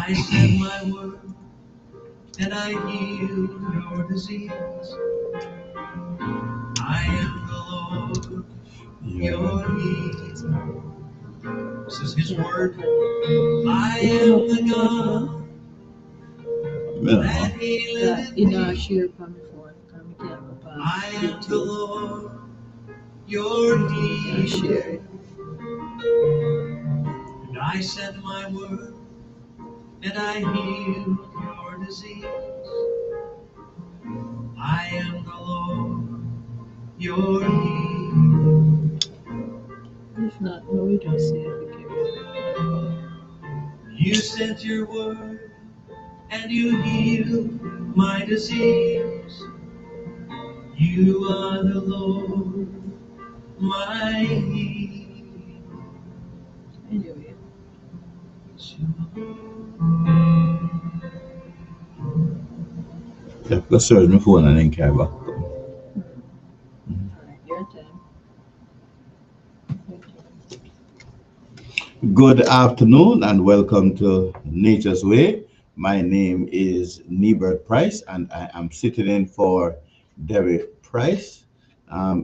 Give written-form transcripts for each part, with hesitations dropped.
I send my word and I heal your disease. I am the Lord, your healer. This is his word. I am the God that healeth thee. I am the Lord, your healer. And I send my word and I heal your disease. I am the Lord, your healer. If not, no, we don't see it. You sent your word and you healed my disease. You are the Lord, my healer. Anyway. Yeah, let's search my phone and then carry back. Your time. Good afternoon and welcome to Nature's Way. My name is Nebert Pryce and I am sitting in for Nebert Pryce.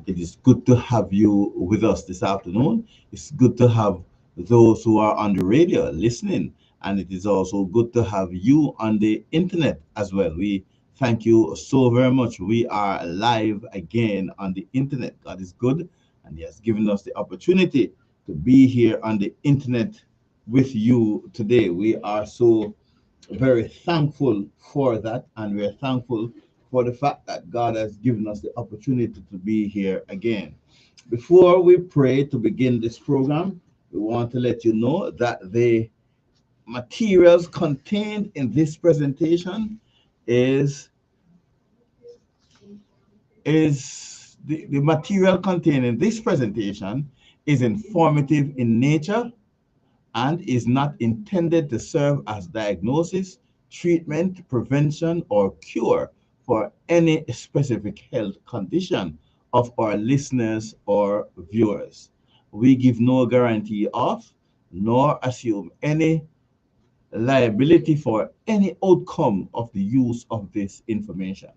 It is good to have you with us this afternoon. It's good to have those who are on the radio listening, and it is also good to have you on the internet as well. We thank you so very much. We are live again on the internet. God is good, and He has given us the opportunity to be here on the internet with you today. We are so very thankful for that, and we're thankful for the fact that God has given us the opportunity to be here again. Before we pray to begin this program, we want to let you know that the materials contained in this presentation is the material contained in this presentation is informative in nature and is not intended to serve as diagnosis, treatment, prevention, or cure for any specific health condition of our listeners or viewers. We give no guarantee of, nor assume any liability for any outcome of the use of this information.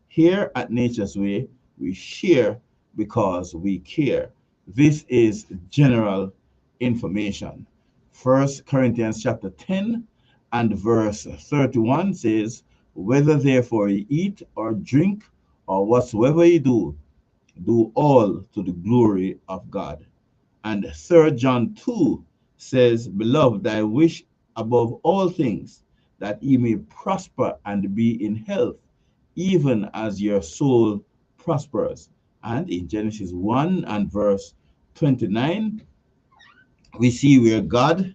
Here at Nature's Way, we share because we care. This is general information. First Corinthians chapter 10 and verse 31 says, whether therefore you eat or drink or whatsoever you do, do all to the glory of God. And 3 John 2 says, beloved, I wish above all things that ye may prosper and be in health, even as your soul prospers. And in Genesis 1 and verse 29, we see where God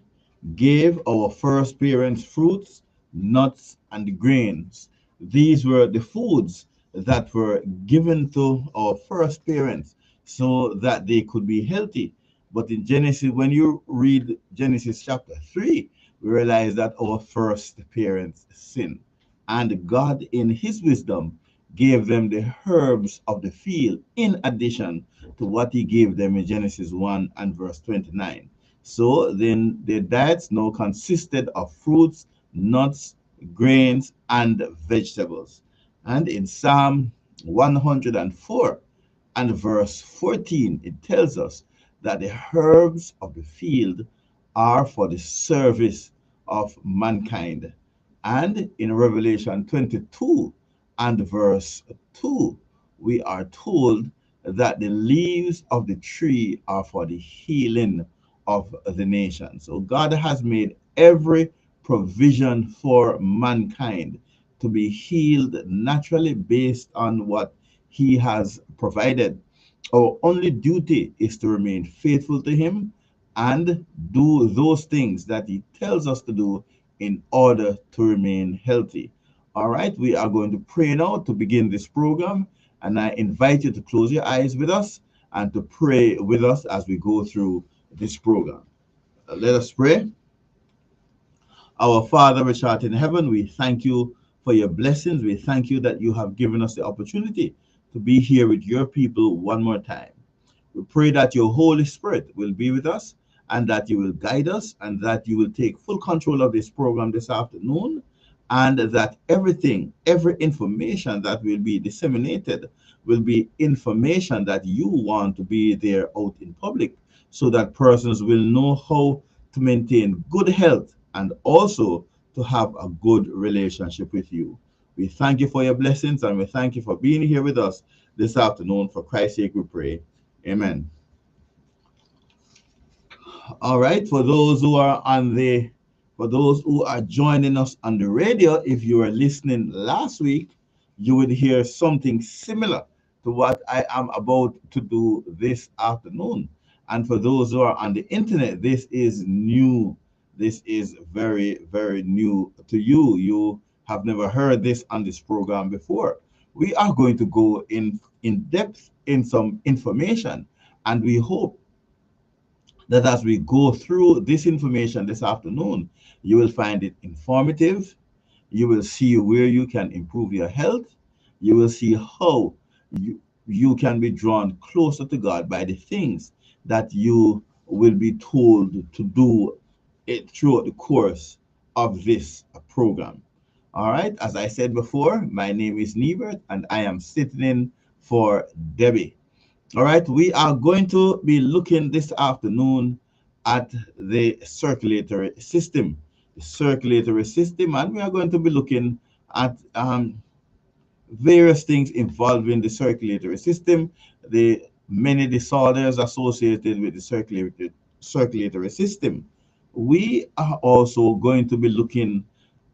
gave our first parents fruits, nuts, and grains. These were the foods that were given to our first parents so that they could be healthy. But in Genesis, when you read Genesis chapter 3, we realize that our first parents sinned. And God, in his wisdom, gave them the herbs of the field in addition to what he gave them in Genesis 1 and verse 29. So then their diets now consisted of fruits, nuts, grains, and vegetables. And in Psalm 104 and verse 14, it tells us that the herbs of the field are for the service of mankind. And in Revelation 22 and verse 2, we are told that the leaves of the tree are for the healing of the nation. So God has made every provision for mankind to be healed naturally based on what he has provided. Our only duty is to remain faithful to him and do those things that he tells us to do in order to remain healthy. All right, we are going to pray now to begin this program, and I invite you to close your eyes with us and to pray with us as we go through this program. Let us pray. Our Father which art in heaven, we thank you for your blessings. We thank you that you have given us the opportunity to be here with your people one more time. We pray that your Holy Spirit will be with us and that you will guide us, and that you will take full control of this program this afternoon, and that every information that will be disseminated will be information that you want to be there out in public, so that persons will know how to maintain good health and also to have a good relationship with you. We thank you for your blessings, and we thank you for being here with us this afternoon. For Christ's sake we pray. Amen. All right, for those who are joining us on the radio, if you were listening last week, you would hear something similar to what I am about to do this afternoon. And for those who are on the internet, this is new. This is very, very new to you. You have never heard this on this program before. We are going to go in depth in some information, and we hope that as we go through this information this afternoon, you will find it informative. You will see where you can improve your health. You will see how you can be drawn closer to God by the things that you will be told to do it throughout the course of this program. All right, as I said before, my name is Nebert, and I am sitting in for Debbie. All right, we are going to be looking this afternoon at the circulatory system. The circulatory system, and we are going to be looking at various things involving the circulatory system, the many disorders associated with the circulatory system. We are also going to be looking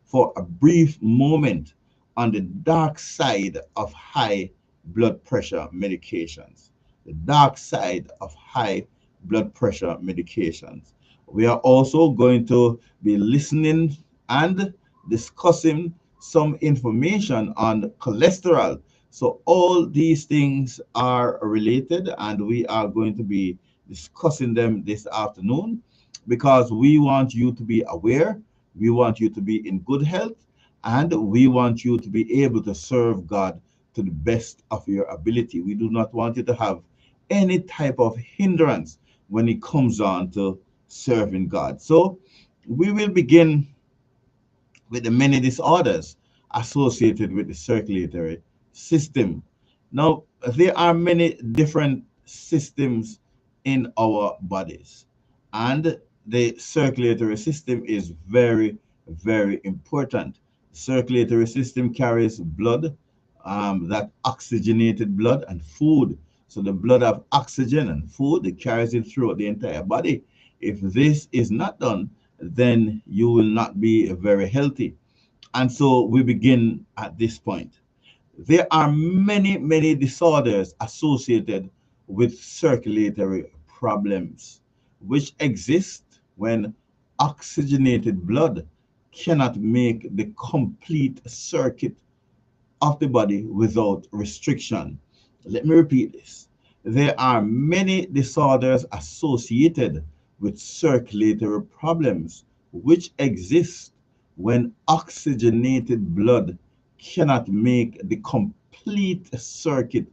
for a brief moment on the dark side of high blood pressure medications. The dark side of high blood pressure medications. We are also going to be listening and discussing some information on cholesterol. So all these things are related, and we are going to be discussing them this afternoon because we want you to be aware, we want you to be in good health, and we want you to be able to serve God to the best of your ability. We do not want you to have any type of hindrance when it comes on to serving God. So we will begin with the many disorders associated with the circulatory system. Now, there are many different systems in our bodies, and the circulatory system is very, very important. The circulatory system carries blood, that oxygenated blood, and food. So the blood have oxygen and food, it carries it throughout the entire body. If this is not done, then you will not be very healthy. And so we begin at this point. There are many, many disorders associated with circulatory problems, which exist when oxygenated blood cannot make the complete circuit of the body without restriction. Let me repeat this. There are many disorders associated with circulatory problems which exist when oxygenated blood cannot make the complete circuit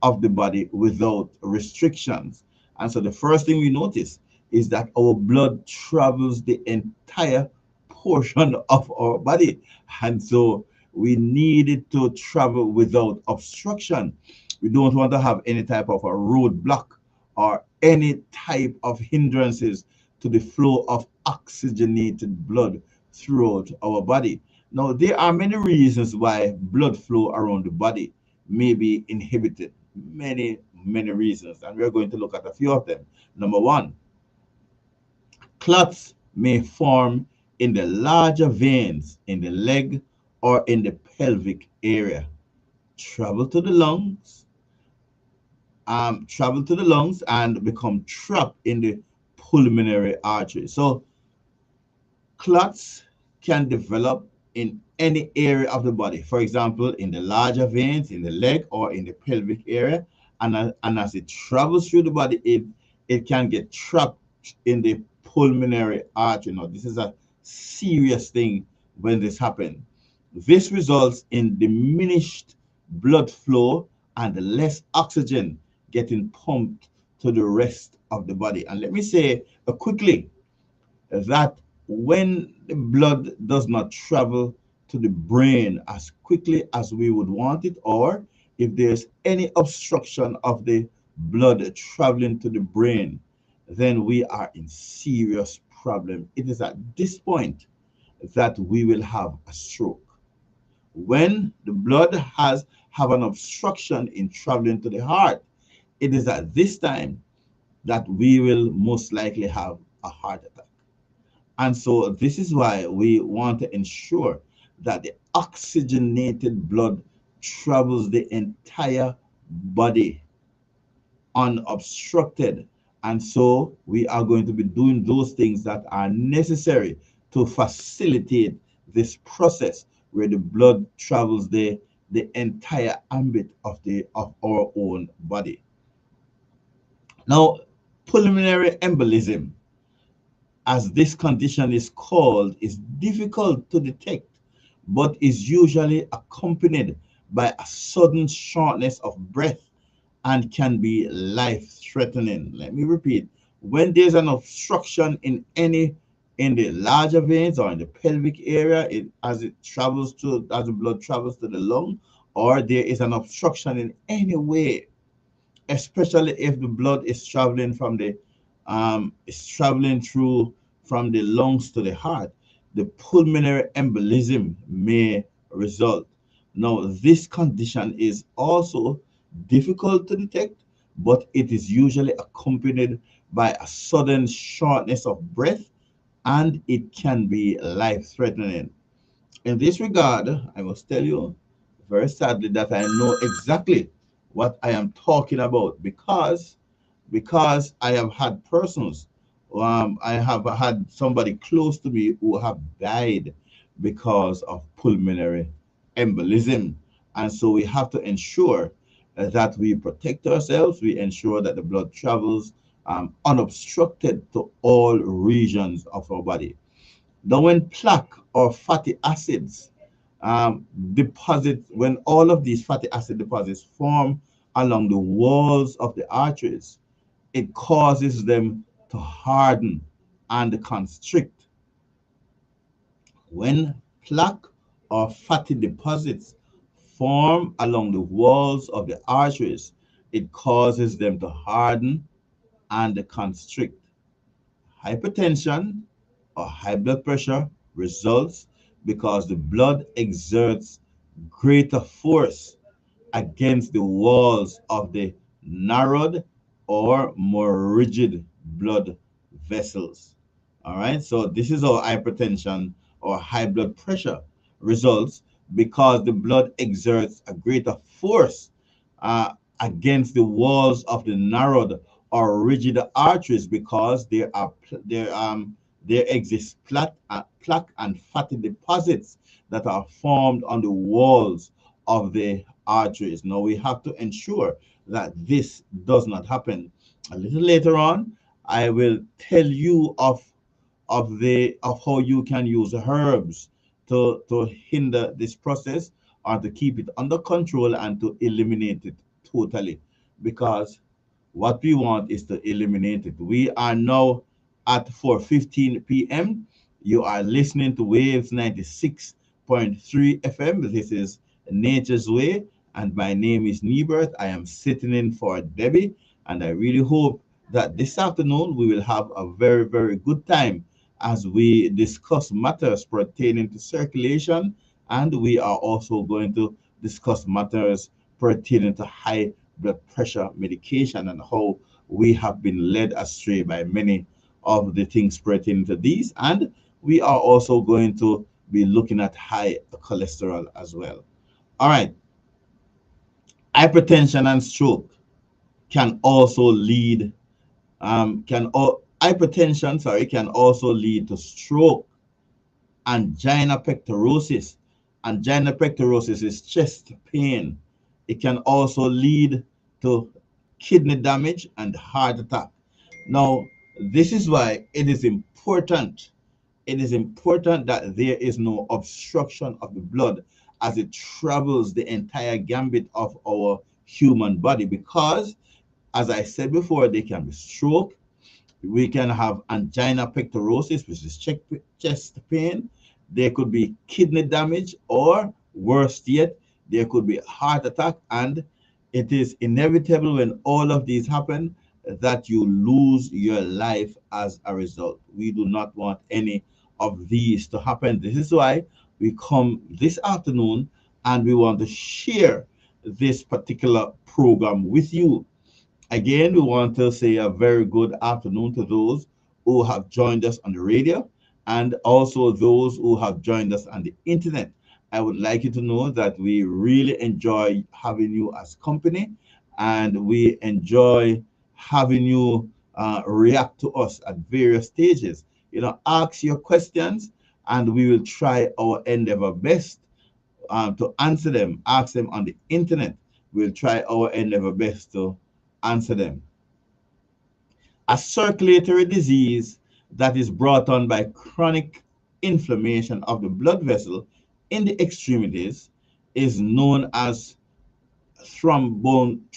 of the body without restrictions. And so the first thing we notice is that our blood travels the entire portion of our body. And so we need it to travel without obstruction. We don't want to have any type of a roadblock or any type of hindrances to the flow of oxygenated blood throughout our body. Now, there are many reasons why blood flow around the body may be inhibited. Many, many reasons. And we're going to look at a few of them. Number one, clots may form in the larger veins in the leg or in the pelvic area. Travel to the lungs, and become trapped in the pulmonary artery. So clots can develop in any area of the body. For example, in the larger veins, in the leg, or in the pelvic area. And as it travels through the body, it can get trapped in the pulmonary artery. Now, this is a serious thing when this happens. This results in diminished blood flow and less oxygen getting pumped to to the rest of the body. And let me say quickly that when the blood does not travel to the brain as quickly as we would want it, or if there's any obstruction of the blood traveling to the brain, then we are in serious problem. It is at this point that we will have a stroke. When the blood has have an obstruction in traveling to the heart, it is at this time that we will most likely have a heart attack. And so this is why we want to ensure that the oxygenated blood travels the entire body unobstructed. And so we are going to be doing those things that are necessary to facilitate this process where the blood travels the entire ambit of our own body. Now, pulmonary embolism, as this condition is called, is difficult to detect, but is usually accompanied by a sudden shortness of breath and can be life-threatening. Let me repeat. When there's an obstruction in the larger veins or in the pelvic area, as the blood travels to the lung, or there is an obstruction in any way, especially if the blood is traveling through from the lungs to the heart, the pulmonary embolism may result. Now, this condition is also difficult to detect, but it is usually accompanied by a sudden shortness of breath, and it can be life-threatening. In this regard, I must tell you very sadly that I know exactly what I am talking about, because I have had persons, I have had somebody close to me who have died because of pulmonary embolism. And so we have to ensure that we protect ourselves, we ensure that the blood travels unobstructed to all regions of our body. Now, when plaque or fatty acids deposit, when all of these fatty acid deposits form along the walls of the arteries, it causes them to harden and constrict. When plaque or fatty deposits form along the walls of the arteries, it causes them to harden and constrict. Hypertension or high blood pressure results because the blood exerts greater force against the walls of the narrowed or more rigid blood vessels. All right, so this is how hypertension or high blood pressure results, because the blood exerts a greater force uh, against the walls of the narrowed or rigid arteries, because there exist plaque and fatty deposits that are formed on the walls of the arteries. Now we have to ensure that this does not happen. A little later on, I will tell you of how you can use herbs to hinder this process, or to keep it under control and to eliminate it totally, because what we want is to eliminate it. We are now at 4:15 p.m. You are listening to Waves 96.3 FM. This is Nature's Way, and my name is Nebert. I am sitting in for Debbie, and I really hope that this afternoon we will have a very, very good time as we discuss matters pertaining to circulation, and we are also going to discuss matters pertaining to high blood pressure medication and how we have been led astray by many of the things pertaining to these. And we are also going to be looking at high cholesterol as well. All right. Hypertension and stroke can also lead, hypertension, sorry, can also lead to stroke. Angina pectoris. Angina pectoris is chest pain. It can also lead to kidney damage and heart attack. Now, this is why it is important. It is important that there is no obstruction of the blood as it travels the entire gambit of our human body, because As I said before, they can be stroke. We can have angina pectorosis, which is chest pain. There could be kidney damage, or worse yet, there could be heart attack. And it is inevitable when all of these happen that you lose your life as a result. We do not want any of these to happen. This is why we come this afternoon and we want to share this particular program with you. Again, we want to say a very good afternoon to those who have joined us on the radio and also those who have joined us on the internet. I would like you to know that we really enjoy having you as company, and we enjoy having you react to us at various stages. Ask your questions and we will try our endeavor best to answer them. Ask them on the internet. We'll try our endeavor best to answer them. A circulatory disease that is brought on by chronic inflammation of the blood vessel in the extremities is known as thrombogitis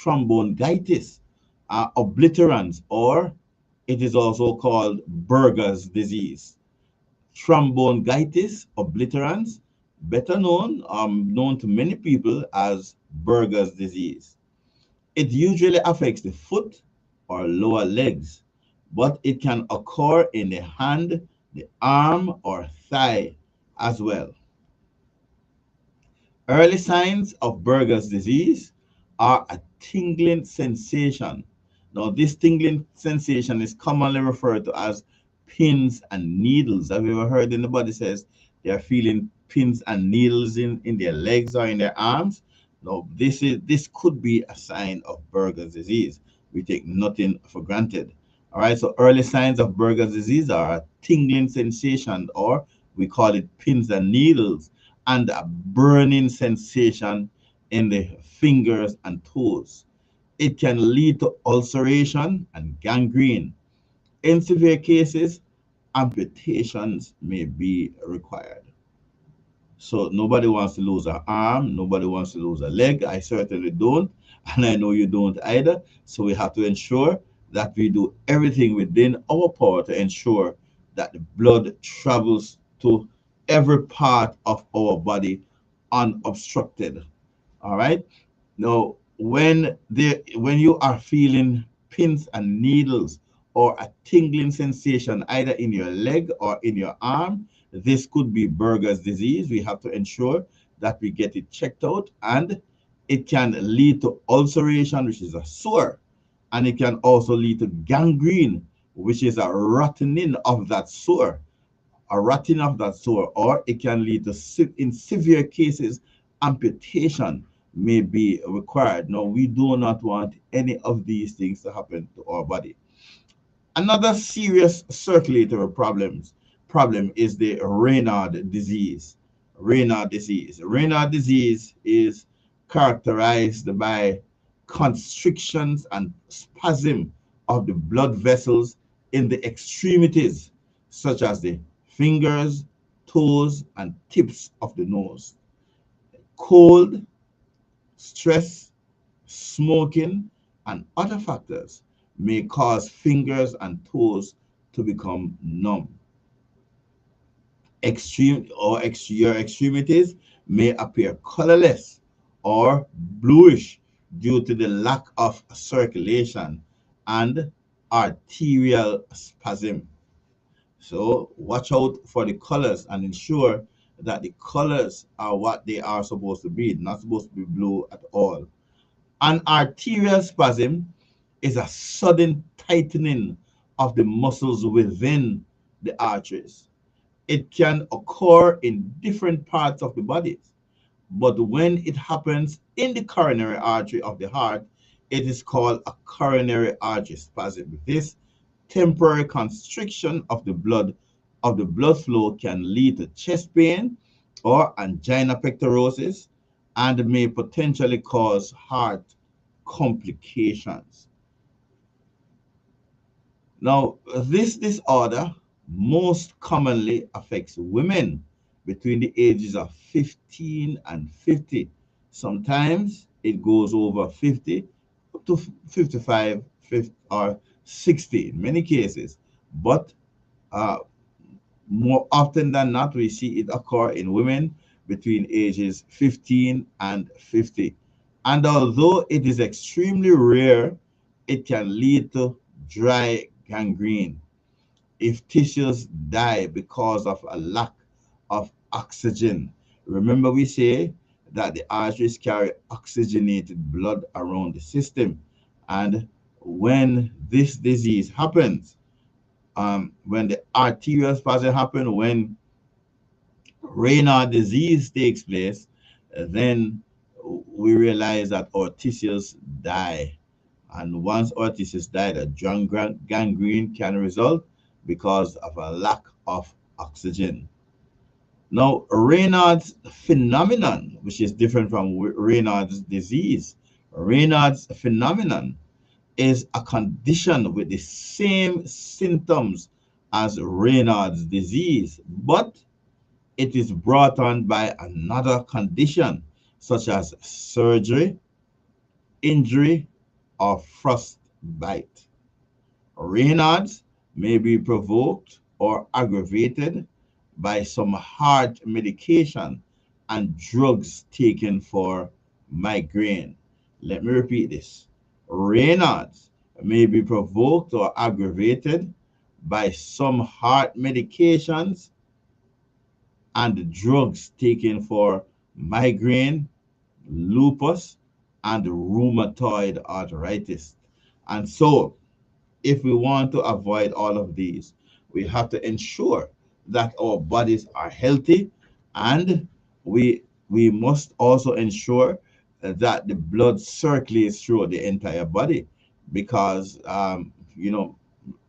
obliterans, or it is also called Berger's disease. Thrombogitis obliterans, better known to many people as Berger's disease. It usually affects the foot or lower legs, but it can occur in the hand, the arm, or thigh as well. Early signs of Berger's disease are a tingling sensation. Now, this tingling sensation is commonly referred to as pins and needles. Have you ever heard anybody says they are feeling pins and needles in their legs or in their arms? No, this could be a sign of Berger's disease. We take nothing for granted. All right, so early signs of Berger's disease are a tingling sensation, or we call it pins and needles, and a burning sensation in the fingers and toes. It can lead to ulceration and gangrene. In severe cases, amputations may be required. So nobody wants to lose an arm, nobody wants to lose a leg. I certainly don't, and I know you don't either. So we have to ensure that we do everything within our power to ensure that the blood travels to every part of our body unobstructed. All right. Now, when you are feeling pins and needles or a tingling sensation either in your leg or in your arm, this could be Berger's disease. We have to ensure that we get it checked out, and it can lead to ulceration, which is a sore, and it can also lead to gangrene, which is a rotting of that sore, or it can lead to, in severe cases, amputation may be required. Now, we do not want any of these things to happen to our body. Another serious circulatory problem is the Raynaud disease. Raynaud disease is characterized by constrictions and spasm of the blood vessels in the extremities, such as the fingers, toes, and tips of the nose. Cold, stress, smoking, and other factors may cause fingers and toes to become numb. Your extremities may appear colorless or bluish due to the lack of circulation and arterial spasm. So watch out for the colors and ensure that the colors are what they are supposed to be, not supposed to be blue at all. An arterial spasm is a sudden tightening of the muscles within the arteries. It can occur in different parts of the body, but when it happens in the coronary artery of the heart, it is called a coronary artery spasm. This temporary constriction of the blood flow can lead to chest pain or angina pectorosis, and may potentially cause heart complications. Now, this disorder most commonly affects women between the ages of 15 and 50. Sometimes it goes over 50, up to 55, 50, or 60 in many cases. But uh, more often than not, we see it occur in women between ages 15 and 50. And although it is extremely rare, it can lead to dry gangrene if tissues die because of a lack of oxygen. Remember, we say that the arteries carry oxygenated blood around the system. And when this disease happens, when the arterial spasm happens, when Raynaud disease takes place, then we realize that our tissues die. And once our tissues die, the gangrene can result because of a lack of oxygen. Now, Raynaud's phenomenon, which is different from Raynaud's disease, Raynaud's phenomenon is a condition with the same symptoms as Raynaud's disease, but it is brought on by another condition, such as surgery, injury, or frostbite. Raynaud's may be provoked or aggravated by some heart medication and drugs taken for migraine. Let me repeat this. Raynaud's may be provoked or aggravated by some heart medications and drugs taken for migraine, lupus, and rheumatoid arthritis. And so, if we want to avoid all of these, we have to ensure that our bodies are healthy, and we must also ensure that the blood circulates through the entire body, because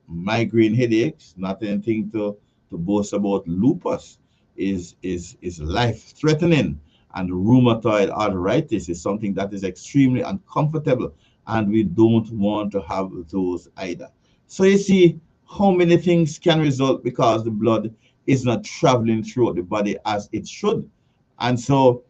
migraine headaches, not anything to boast about. Lupus is life threatening, and rheumatoid arthritis is something that is extremely uncomfortable, and we don't want to have those either. So you see how many things can result because the blood is not traveling through the body as it should. And so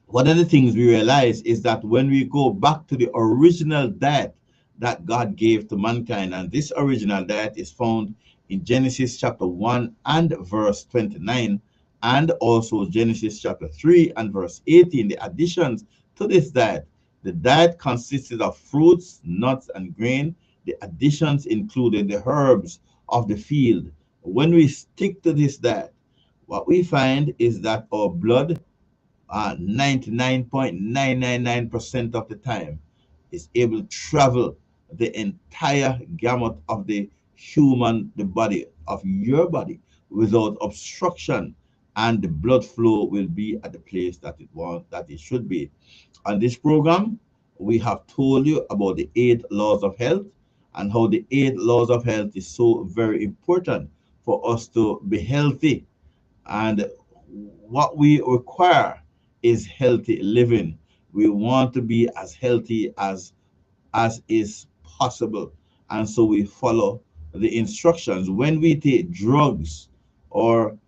one of the things we realize is that when we go back to the original diet that God gave to mankind, and this original diet is found in Genesis chapter 1 and verse 29, and also Genesis chapter 3 and verse 18, the additions to this diet. The diet consisted of fruits, nuts, and grain. The additions included the herbs of the field. When we stick to this diet, what we find is that our blood, 99.999% of the time, is able to travel the entire gamut of the the body, of your body, without obstruction, and the blood flow will be at the place that it should be. On this program, we have told you about the 8 laws of health, and how the 8 laws of health is so very important for us to be healthy. And what we require is healthy living. We want to be as healthy as is possible. And so we follow the instructions. When we take drugs, or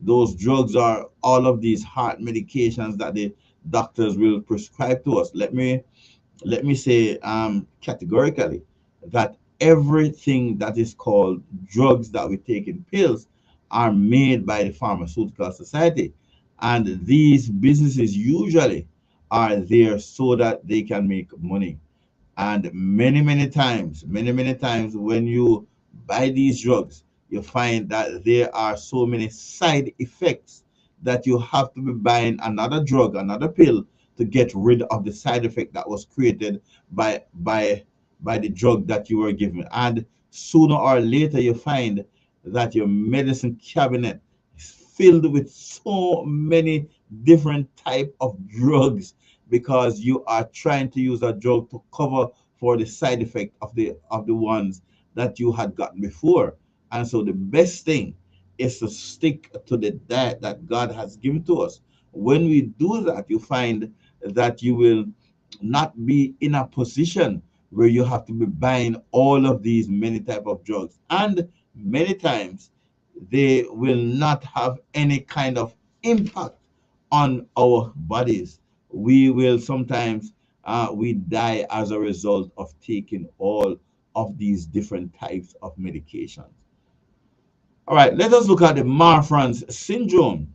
those drugs are all of these heart medications that the doctors will prescribe to us, let me say categorically that everything that is called drugs that we take in pills are made by the pharmaceutical society, and these businesses usually are there so that they can make money. And many times when you buy these drugs, you find that there are so many side effects that you have to be buying another drug, another pill, to get rid of the side effect that was created by the drug that you were given. And sooner or later you find that your medicine cabinet is filled with so many different type of drugs, because you are trying to use a drug to cover for the side effect of the ones that you had gotten before. And so the best thing is to stick to the diet that God has given to us. When we do that, you find that you will not be in a position where you have to be buying all of these many type of drugs, and many times they will not have any kind of impact on our bodies. We will sometimes we die as a result of taking all of these different types of medications. All right, let us look at the Marfan's syndrome.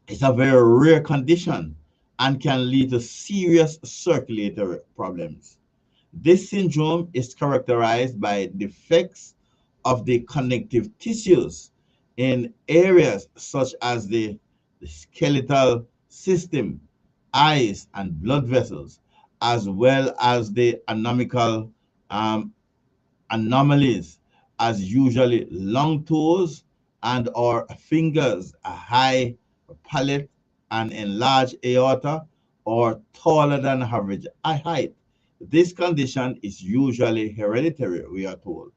It's a very rare condition and can lead to serious circulatory problems. This syndrome is characterized by defects of the connective tissues in areas such as the skeletal system, eyes, and blood vessels, as well as the anatomical um, anomalies, as usually long toes and or fingers, a high palate, an enlarged aorta, or taller than average height. This condition is usually hereditary, we are told.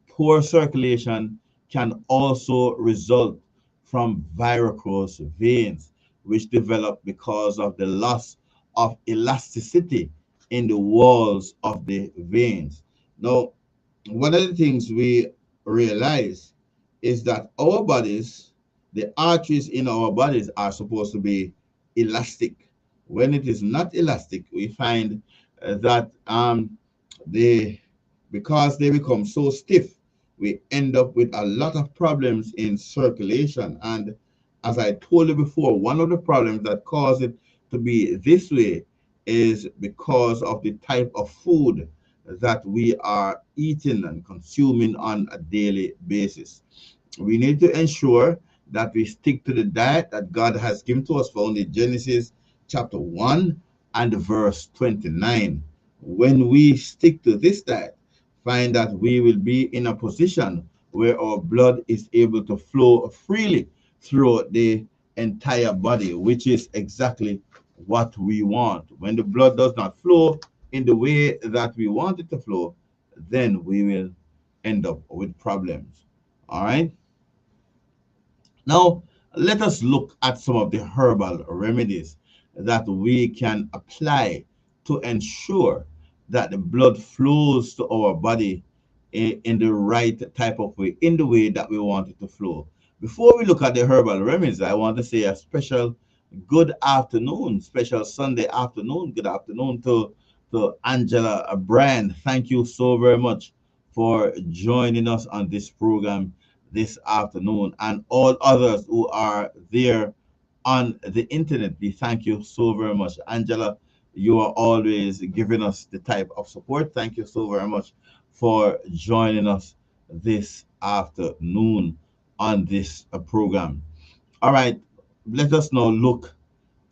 Poor circulation can also result from varicose veins, which develop because of the loss of elasticity in the walls of the veins. Now, one of the things we realize is that our bodies, the arteries in our bodies are supposed to be elastic. When it is not elastic, we find that they, because they become so stiff, we end up with a lot of problems in circulation. And as I told you before, one of the problems that cause it to be this way is because of the type of food that we are eating and consuming on a daily basis. We need to ensure that we stick to the diet that God has given to us, found in Genesis chapter 1 and verse 29. When we stick to this diet, find that we will be in a position where our blood is able to flow freely through the entire body, which is exactly what we want. When the blood does not flow in the way that we want it to flow, then we will end up with problems. All right. Now, let us look at some of the herbal remedies that we can apply to ensure that the blood flows to our body in the right type of way, in the way that we want it to flow. Before we look at the herbal remedies, I want to say a special good afternoon, special Sunday afternoon, good afternoon to Angela Brand. Thank you so very much for joining us on this program this afternoon, and all others who are there on the internet. We thank you so very much. Angela, you are always giving us the type of support. Thank you so very much for joining us this afternoon on this program. All right, let us now look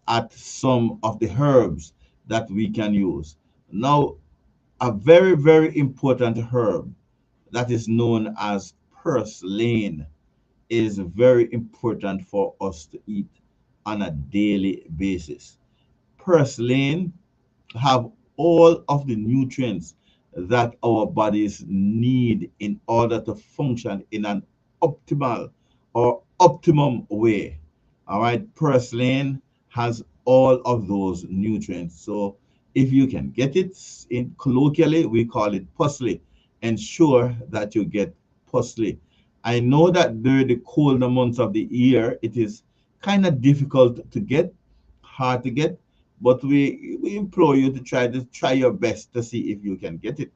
at some of the herbs that we can use. Now, a very, very important herb that is known as purslane is very important for us to eat on a daily basis. Purslane have all of the nutrients that our bodies need in order to function in an optimal or optimum way. All right, purslane has all of those nutrients. So if you can get it, in colloquially we call it pusley. Ensure that you get pusley. I know that during the colder months of the year, it is kind of difficult to get, hard to get, but we implore you to try your best to see if you can get it.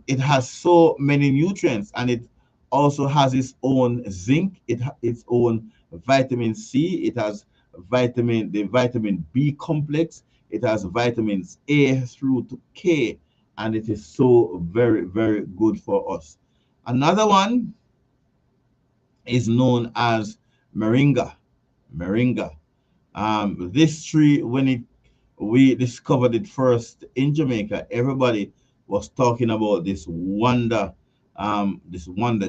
It has so many nutrients, and it also has its own zinc. Its own vitamin C. It has the vitamin B complex. It has vitamins A through to K, and it is so very, very good for us. Another one is known as moringa. Moringa. This tree, when it we discovered it first in Jamaica, everybody was talking about this wonder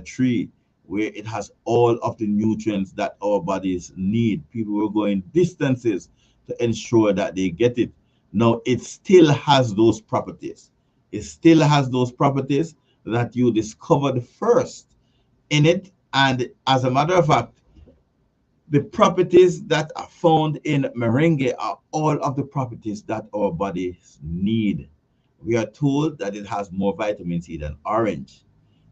tree where it has all of the nutrients that our bodies need. People were going distances to ensure that they get it. Now it still has those properties. It still has those properties that you discovered first in it. And as a matter of fact, the properties that are found in merengue are all of the properties that our bodies need. We are told that it has more vitamin C than orange.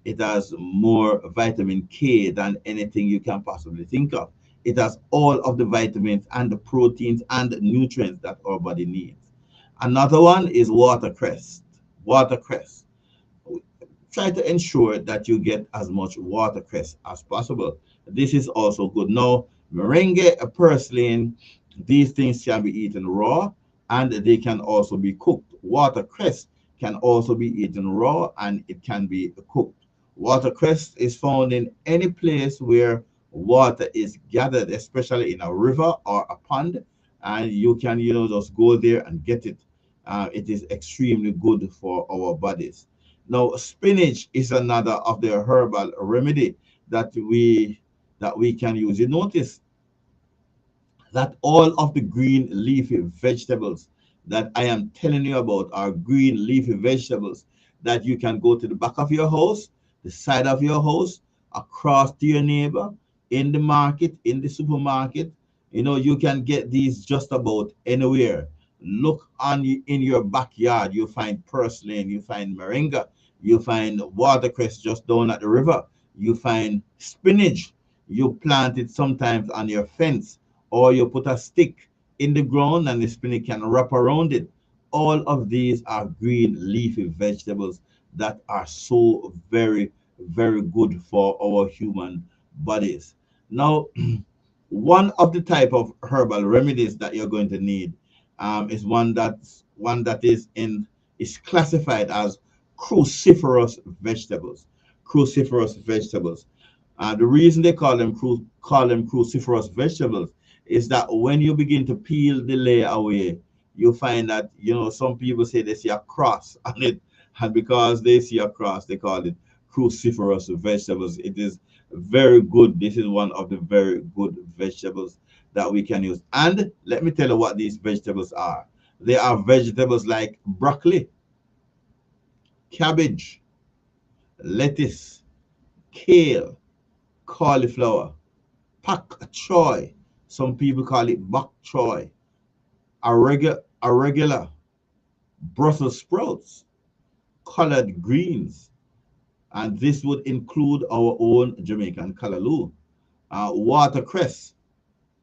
It has more vitamin K than anything you can possibly think of. It has all of the vitamins and the proteins and the nutrients that our body needs. Another one is watercress. Watercress. Try to ensure that you get as much watercress as possible. This is also good. Now, merengue, purslane, these things can be eaten raw and they can also be cooked. Watercress can also be eaten raw and it can be cooked. Watercress is found in any place where water is gathered, especially in a river or a pond, and you can, just go there and get it. It is extremely good for our bodies. Now, spinach is another of the herbal remedy that we can use. You notice that all of the green leafy vegetables that I am telling you about are green leafy vegetables that you can go to the back of your house, the side of your house, across to your neighbor, in the market, in the supermarket. You can get these just about anywhere. Look in your backyard, you find purslane, you find moringa, you find watercress just down at the river, you find spinach. You plant it sometimes on your fence, or you put a stick in the ground and the spinach can wrap around it. All of these are green leafy vegetables that are so very, very good for our human bodies. Now, one of the type of herbal remedies that you're going to need is one that is classified as cruciferous vegetables. Cruciferous vegetables. The reason they call them cruciferous vegetables is that when you begin to peel the layer away, you find that some people say they see a cross on it, and because they see a cross, they call it cruciferous vegetables. It is very good. This is one of the very good vegetables that we can use. And let me tell you what these vegetables are. They are vegetables like broccoli, cabbage, lettuce, kale, cauliflower, pak choy. Some people call it bok choy, arugula, Brussels sprouts, collard greens, and this would include our own Jamaican callaloo, watercress,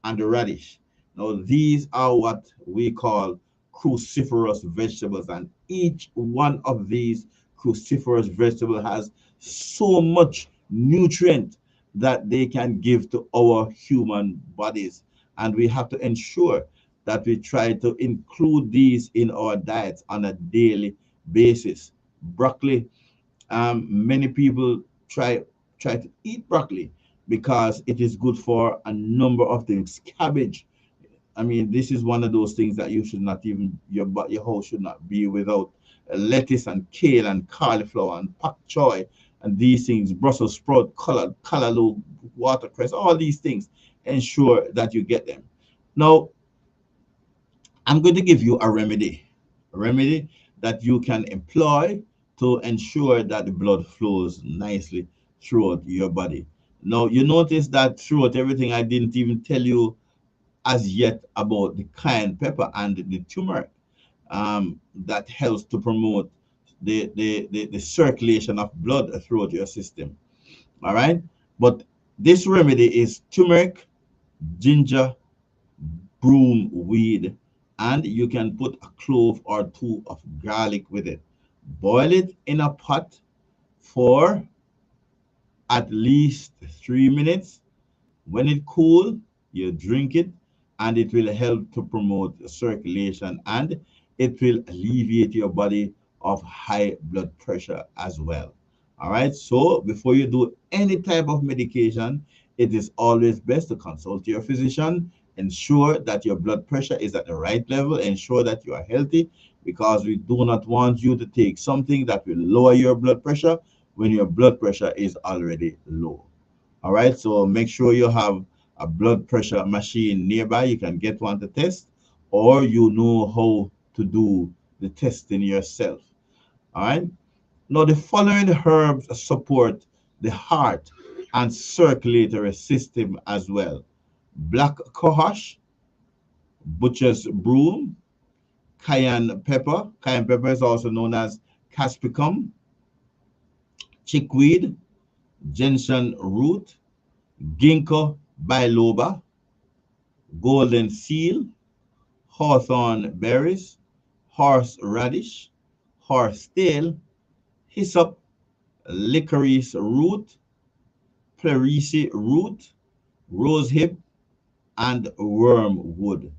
and the radish. Now, these are what we call cruciferous vegetables, and each one of these cruciferous vegetables has so much nutrient that they can give to our human bodies. And we have to ensure that we try to include these in our diets on a daily basis. Broccoli, many people try to eat broccoli because it is good for a number of things. Cabbage, I mean, this is one of those things that you should not even your house should not be without. Lettuce and kale and cauliflower and pak choy and these things, Brussels sprout, callaloo, watercress, all these things. Ensure that you get them. Now, I'm going to give you a remedy that you can employ to ensure that the blood flows nicely throughout your body. Now, you notice that throughout everything, I didn't even tell you as yet about the cayenne pepper and the turmeric that helps to promote the circulation of blood throughout your system. All right. But this remedy is turmeric, ginger, broom weed, and you can put a clove or two of garlic with it. Boil it in a pot for at least 3 minutes. When it cool, you drink it, and it will help to promote circulation, and it will alleviate your body of high blood pressure as well. All right. So before you do any type of medication, it is always best to consult your physician. Ensure that your blood pressure is at the right level. Ensure that you are healthy, because we do not want you to take something that will lower your blood pressure when your blood pressure is already low. All right, so make sure you have a blood pressure machine nearby. You can get one to test, or you know how to do the testing yourself. All right. Now, the following herbs support the heart and circulatory system as well: black cohosh, butcher's broom, cayenne pepper. Cayenne pepper is also known as caspicum, chickweed, gentian root, ginkgo biloba, golden seal, hawthorn berries, horseradish, horsetail, hyssop, licorice root, pleurisy root, rosehip, and wormwood.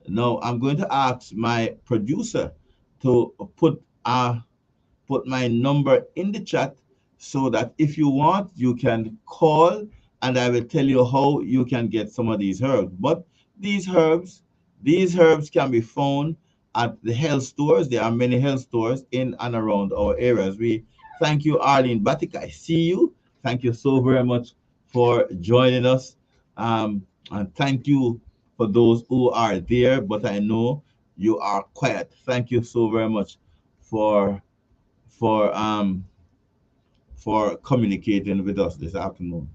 Now I'm going to ask my producer to put my number in the chat so that if you want, you can call and I will tell you how you can get some of these herbs. But these herbs, these herbs can be found at the health stores. There are many health stores in and around our areas. We thank you, Arlene Batik. I see you. Thank you so very much for joining us. And thank you for those who are there, but I know you are quiet. Thank you so very much for for um for communicating with us this afternoon.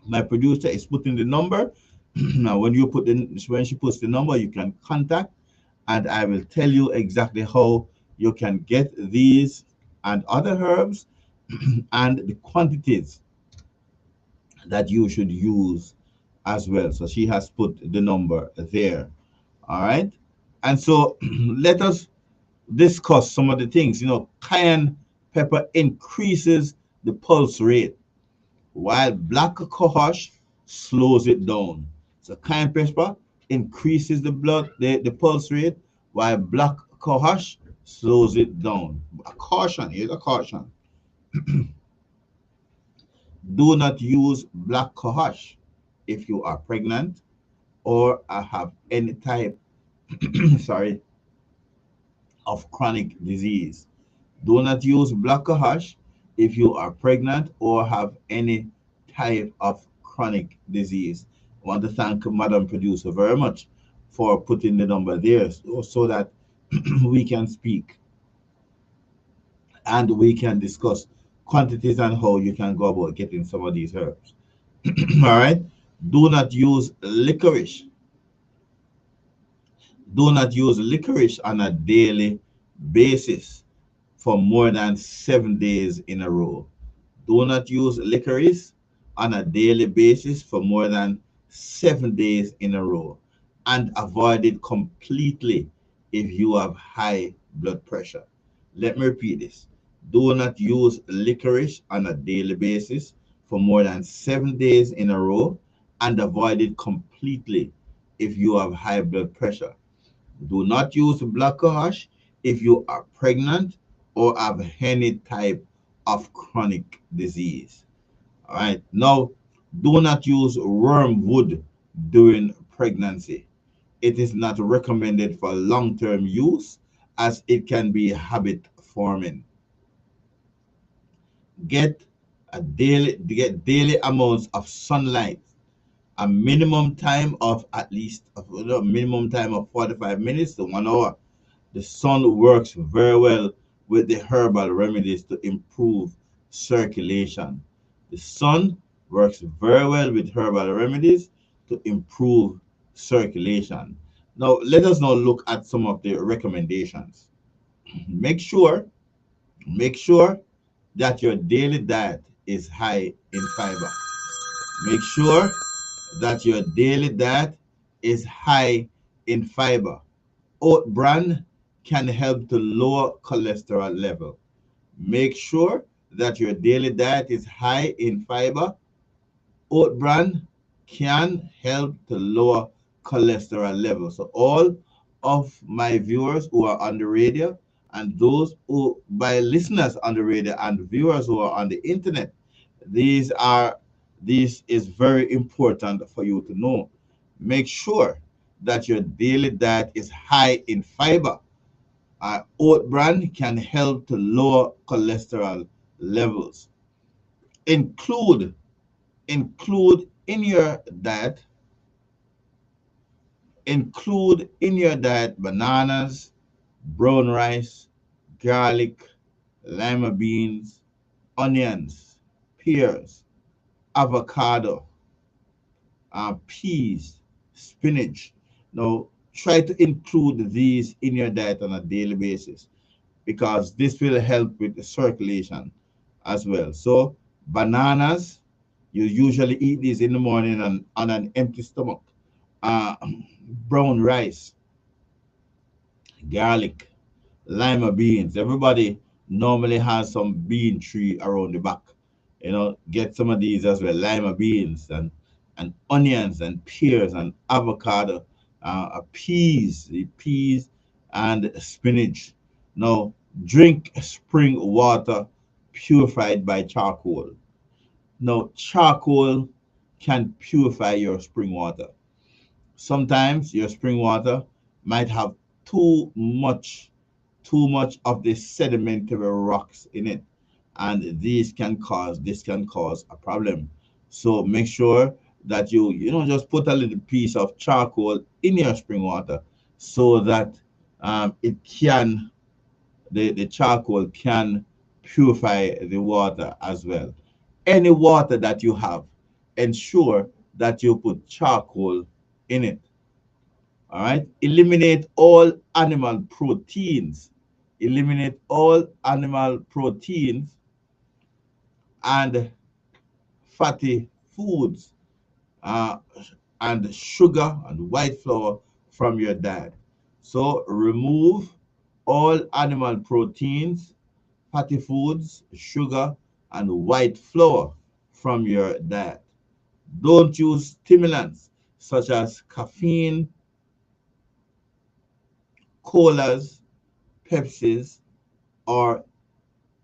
My producer is putting the number. Now, when she puts the number, you can contact, and I will tell you exactly how you can get these and other herbs and the quantities that you should use as well. So she has put the number there. All right. And so let us discuss some of the things. Cayenne pepper increases the pulse rate, while black cohosh slows it down. So cayenne pepper increases the pulse rate, while black cohosh slows it down. A caution, here's a caution. Do not use black cohosh if you are pregnant or have any type, sorry, of chronic disease. Do not use black cohosh if you are pregnant or have any type of chronic disease. I want to thank Madam Producer very much for putting the number there so that we can speak and we can discuss quantities and how you can go about getting some of these herbs. All right. Do not use licorice. Do not use licorice on a daily basis for more than 7 days in a row. Do not use licorice on a daily basis for more than 7 days in a row, and avoid it completely if you have high blood pressure. Let me repeat this. Do not use licorice on a daily basis for more than 7 days in a row, and avoid it completely if you have high blood pressure. Do not use black cohosh if you are pregnant or have any type of chronic disease. All right. Now, do not use wormwood during pregnancy. It is not recommended for long-term use as it can be habit forming. Get daily amounts of sunlight, a minimum time of at least a minimum time of 45 minutes to 1 hour. The sun works very well with the herbal remedies to improve circulation. The sun works very well with herbal remedies to improve circulation. Now, let us now look at some of the recommendations. Make sure, make sure that your daily diet is high in fiber. Make sure that your daily diet is high in fiber. Oat bran can help to lower cholesterol level. Make sure that your daily diet is high in fiber. Oat bran can help to lower cholesterol level. So all of my viewers who are on the radio and those who by listeners on the radio and viewers who are on the internet, these are this is very important for you to know. Make sure that your daily diet is high in fiber. Oat bran can help to lower cholesterol levels. Include include in your diet include in your diet bananas, brown rice, garlic, lima beans, onions, pears, avocado, peas, spinach. Now, try to include these in your diet on a daily basis because this will help with the circulation as well. So, bananas, you usually eat these in the morning on an empty stomach. Uh, Brown rice, garlic, Lima beans. Everybody normally has some bean tree around the back. Get some of these as well. Lima beans and onions and pears and avocado, peas and spinach. Now, drink spring water purified by charcoal. Now, charcoal can purify your spring water. Sometimes your spring water might have too much too much of the sedimentary rocks in it, and this can cause a problem. So make sure that you just put a little piece of charcoal in your spring water, so that it can the charcoal can purify the water as well. Any water that you have, ensure that you put charcoal in it. All right. Eliminate all animal proteins. Eliminate all animal proteins and fatty foods, uh, and sugar and white flour from your diet. So remove all animal proteins, fatty foods, sugar, and white flour from your diet. Don't use stimulants such as caffeine, colas, Pepsis, or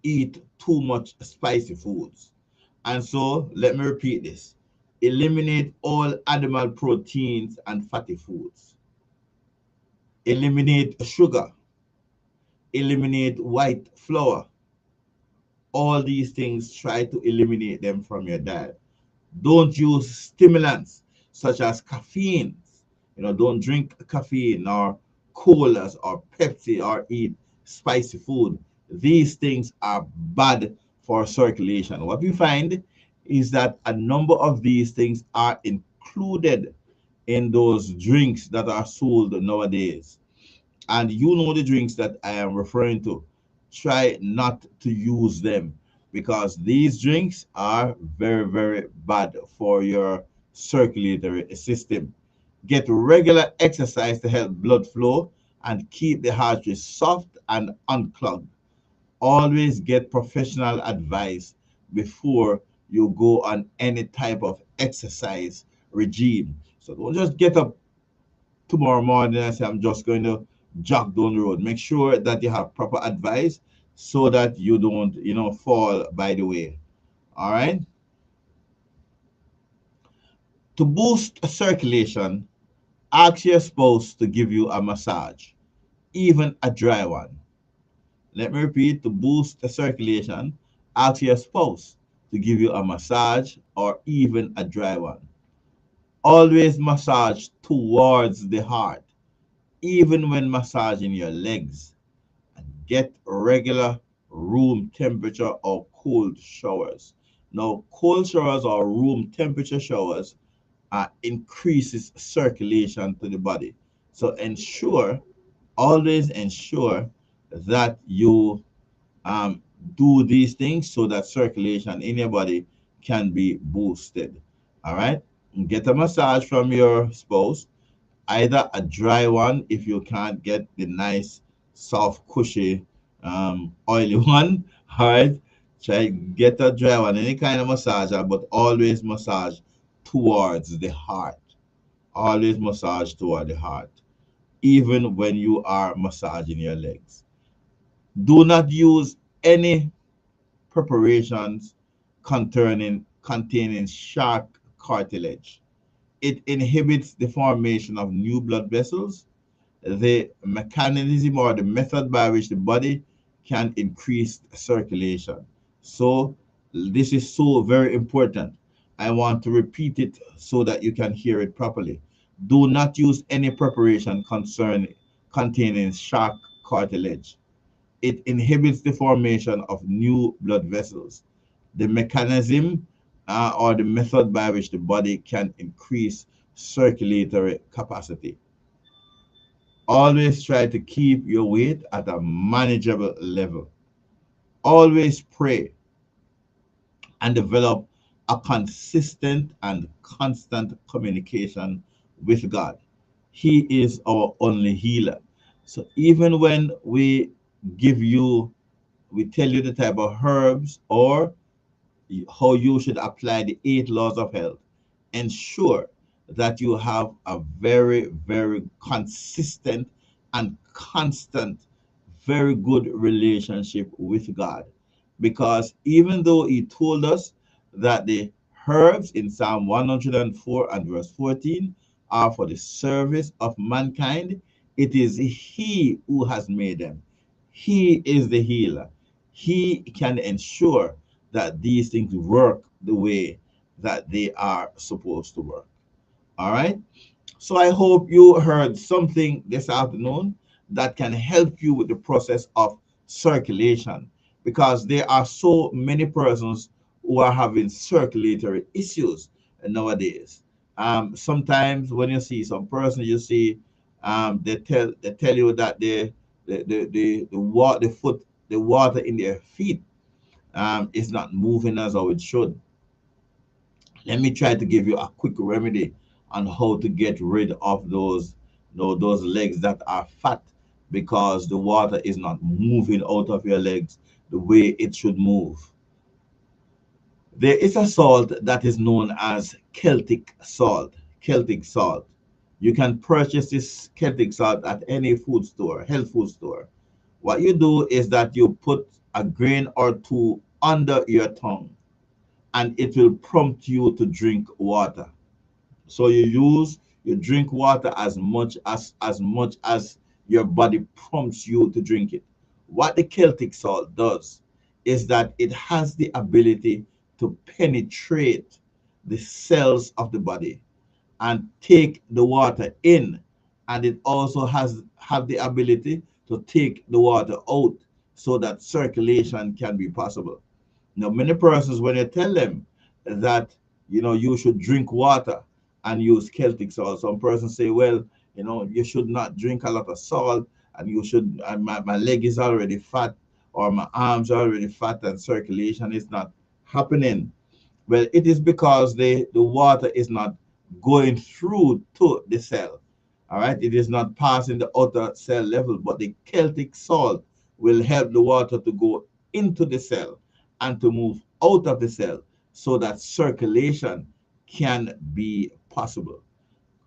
eat too much spicy foods. And so, let me repeat this: eliminate all animal proteins and fatty foods, eliminate sugar, eliminate white flour. All these things, try to eliminate them from your diet. Don't use stimulants such as caffeine. Don't drink caffeine or colas or Pepsi or eat spicy food. These things are bad for circulation. What we find is that a number of these things are included in those drinks that are sold nowadays. And the drinks that I am referring to. Try not to use them, because these drinks are very, very bad for your circulatory system. Get regular exercise to help blood flow and keep the arteries soft and unclogged. Always get professional advice before you go on any type of exercise regime. So don't just get up tomorrow morning and say, I'm just going to jog down the road. Make sure that you have proper advice so that you don't, fall by the way. All right. To boost circulation, ask your spouse to give you a massage, even a dry one. Let me repeat: to boost the circulation, ask your spouse to give you a massage or even a dry one. Always massage towards the heart, even when massaging your legs. And get regular room temperature or cold showers. Now, cold showers or room temperature showers increases circulation to the body. So always ensure that you um, do these things so that circulation in your body can be boosted. All right. Get a massage from your spouse, either a dry one if you can't get the nice, soft, cushy, oily one. All right. Try get a dry one, any kind of massager, but always massage towards the heart. Always massage toward the heart, even when you are massaging your legs. Do not use any preparations containing shark cartilage. It inhibits the formation of new blood vessels. The mechanism or the method by which the body can increase circulation. So this is so very important. I want to repeat it so that you can hear it properly. Do not use any preparation containing shark cartilage. It inhibits the formation of new blood vessels. The mechanism or the method by which the body can increase circulatory capacity. Always try to keep your weight at a manageable level. Always pray and develop a consistent and constant communication with God. He is our only healer. So even when we give you, we tell you the type of herbs or how you should apply the 8 laws of health. Ensure that you have a very, very consistent and constant, very good relationship with God. Because even though He told us that the herbs in Psalm 104 and verse 14 are for the service of mankind, it is He who has made them. He is the healer. He can ensure that these things work the way that they are supposed to work. All right. So I hope you heard something this afternoon that can help you with the process of circulation, because there are so many persons who are having circulatory issues nowadays. Sometimes when you see some person, you see they tell you that the water in their feet is not moving as how it should. Let me try to give you a quick remedy on how to get rid of those legs that are fat, because the water is not moving out of your legs the way it should move. There is a salt that is known as Celtic salt. Celtic salt. You can purchase this Celtic salt at any food store, health food store. What you do is that you put a grain or two under your tongue, and it will prompt you to drink water. So you drink water as much as your body prompts you to drink it. What the Celtic salt does is that it has the ability to penetrate the cells of the body and take the water in, and it also has have the ability to take the water out, so that circulation can be possible. Now, many persons, when you tell them that you should drink water and use Celtic salt, some persons say, well, you should not drink a lot of salt, and you should. And my leg is already fat, or my arms are already fat, and circulation is not happening. Well, it is because the water is not going through to the cell. All right, it is not passing the outer cell level, but the Celtic salt will help the water to go into the cell and to move out of the cell, so that circulation can be possible.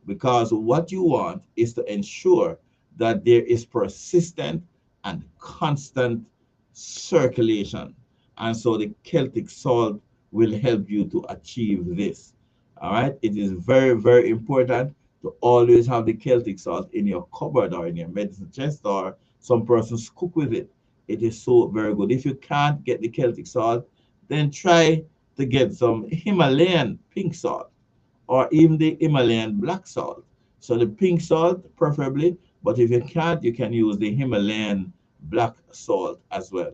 Because what you want is to ensure that there is persistent and constant circulation. And so the Celtic salt will help you to achieve this. All right. It is very, very important to always have the Celtic salt in your cupboard or in your medicine chest, or some persons cook with it. It is so very good. If you can't get the Celtic salt, then try to get some Himalayan pink salt, or even the Himalayan black salt. So the pink salt preferably, but if you can't, you can use the Himalayan black salt as well.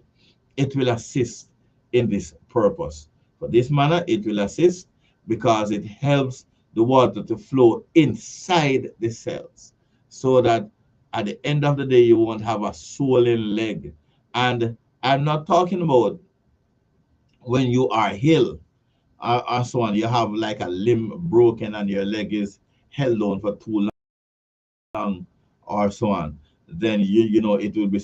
It will assist in this purpose. For this manner, it will assist because it helps the water to flow inside the cells, so that at the end of the day, you won't have a swollen leg. And I'm not talking about when you are ill, or so on, you have like a limb broken and your leg is held on for too long, or so on, then it will be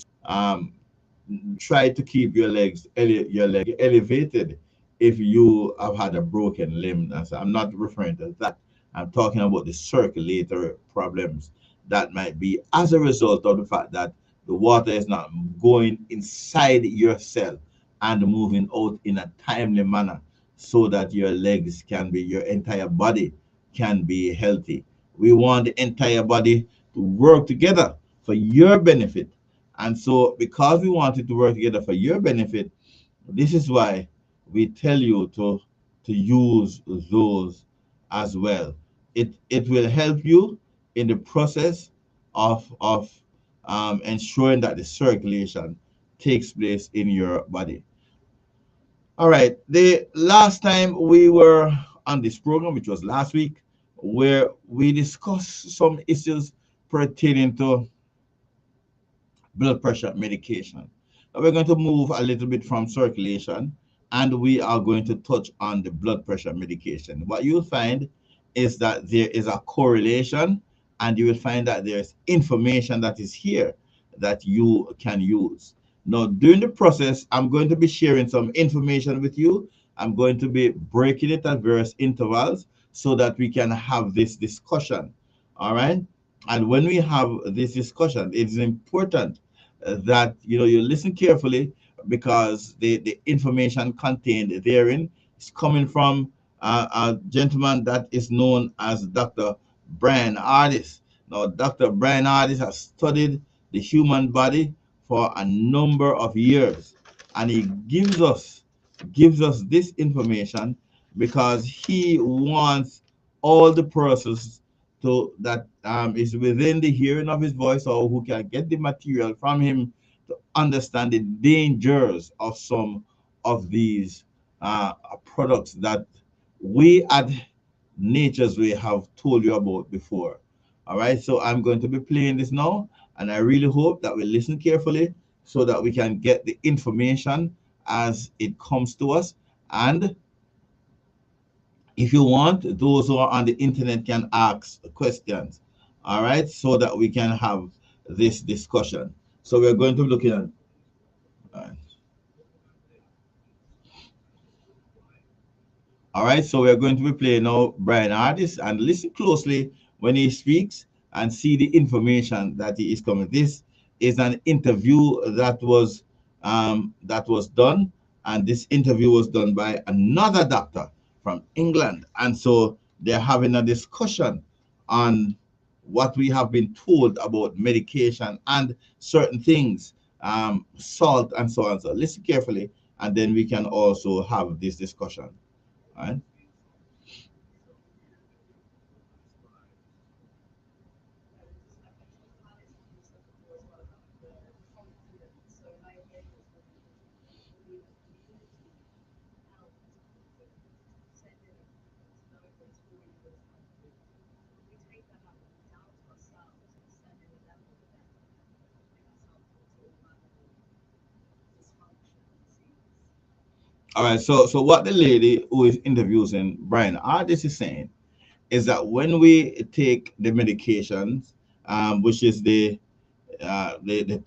try to keep your leg elevated if you have had a broken limb. I'm not referring to that. I'm talking about the circulatory problems that might be as a result of the fact that the water is not going inside your cell and moving out in a timely manner, so that your entire body can be healthy. We want the entire body to work together for your benefit. And so, because we want it to work together for your benefit, this is why we tell you to use those as well. It will help you in the process of ensuring that the circulation takes place in your body. All right. The last time we were on this program, which was last week, where we discussed some issues pertaining to blood pressure medication. Now we're going to move a little bit from circulation, and we are going to touch on the blood pressure medication. What you'll find is that there is a correlation, and you will find that there's information that is here that you can use. Now, during the process, I'm going to be sharing some information with you. I'm going to be breaking it at various intervals so that we can have this discussion. All right. And when we have this discussion, it's important that you listen carefully, because the information contained therein is coming from a gentleman that is known as Dr. Brian Ardis. Now, Dr. Brian Ardis has studied the human body for a number of years, and he gives us this information because he wants all the persons to that is within the hearing of his voice, or who can get the material from him, to understand the dangers of some of these products that we at Nature's Way have told you about before. All right, so I'm going to be playing this now, and I really hope that we listen carefully so that we can get the information as it comes to us. And if you want, those who are on the internet can ask questions. All right, so that we can have this discussion. So we're going to be looking at. uh, All right, so we're going to be playing now Brian Artist, and listen closely when he speaks and see the information that he is coming. This is an interview that was done, and this interview was done by another doctor from England, and so they're having a discussion on what we have been told about medication and certain things, salt and so on. So listen carefully, and then we can also have this discussion. All right. All right. So what the lady who is interviewing Brian Ardis is saying is that when we take the medications, which is the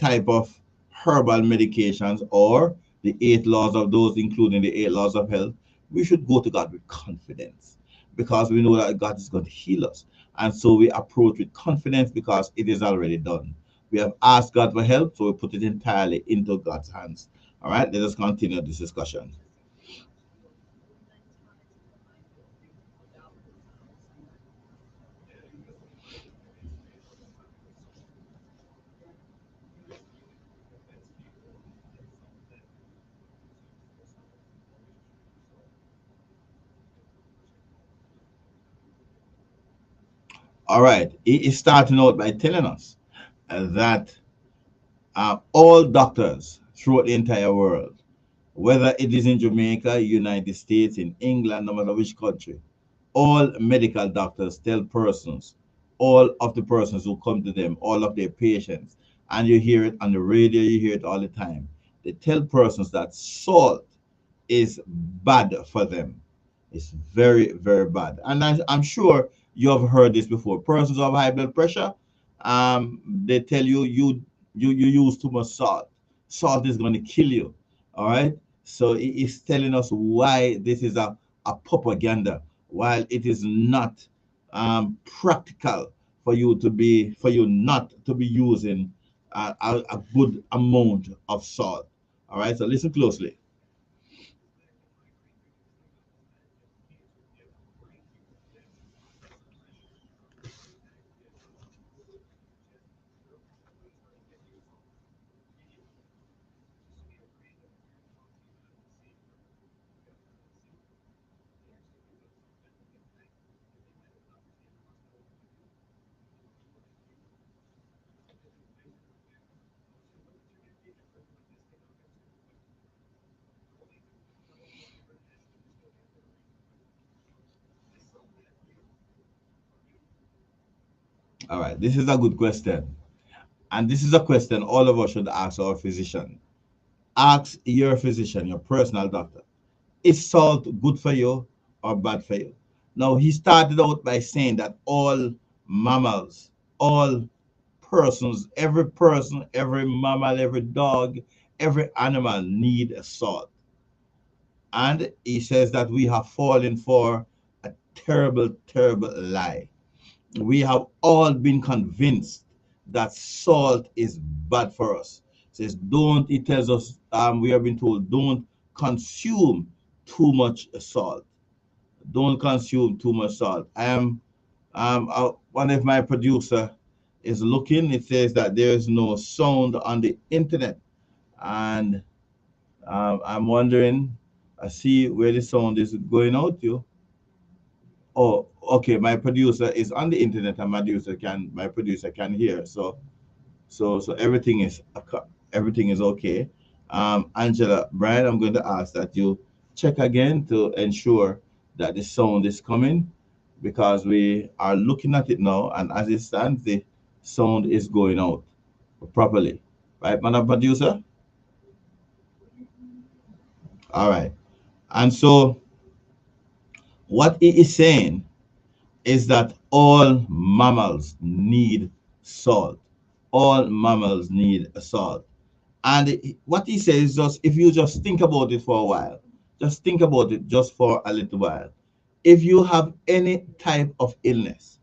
type of herbal medications, or the 8 laws of those, including the 8 laws of health, we should go to God with confidence, because we know that God is going to heal us. And so we approach with confidence because it is already done. We have asked God for help, so we put it entirely into God's hands. All right, let us continue this discussion. All right, he is starting out by telling us that all doctors throughout the entire world, whether it is in Jamaica, United States, in England, no matter which country, all medical doctors tell persons, all of the persons who come to them, all of their patients, and you hear it on the radio, you hear it all the time. They tell persons that salt is bad for them. It's very, very bad. And I'm sure you have heard this before. Persons who have high blood pressure, they tell you you use too much salt. Salt is going to kill you. All right. So it is telling us why this is a propaganda, while it is not practical for you not to be using a good amount of salt. All right. So listen closely. All right, this is a good question. And this is a question all of us should ask our physician. Ask your physician, your personal doctor, is salt good for you or bad for you? Now, he started out by saying that all mammals, all persons, every person, every mammal, every dog, every animal need salt. And he says that we have fallen for a terrible, terrible lie. We have all been convinced that salt is bad for us. It says, don't, it tells us, we have been told, don't consume too much salt. Don't consume too much salt. I am, one of my producer is looking, it says that there is no sound on the internet. And I'm wondering, I see where the sound is going out to. Oh, okay. My producer is on the internet, and my producer can hear. So everything is okay. Angela, Brian, I'm going to ask that you check again to ensure that the sound is coming, because we are looking at it now, and as it stands, the sound is going out properly. Right, Madam Producer? All right. And so what it is saying is that all mammals need salt. All mammals need salt. And what he says is, just if you just think about it for a while, just think about it just for a little while. If you have any type of illness,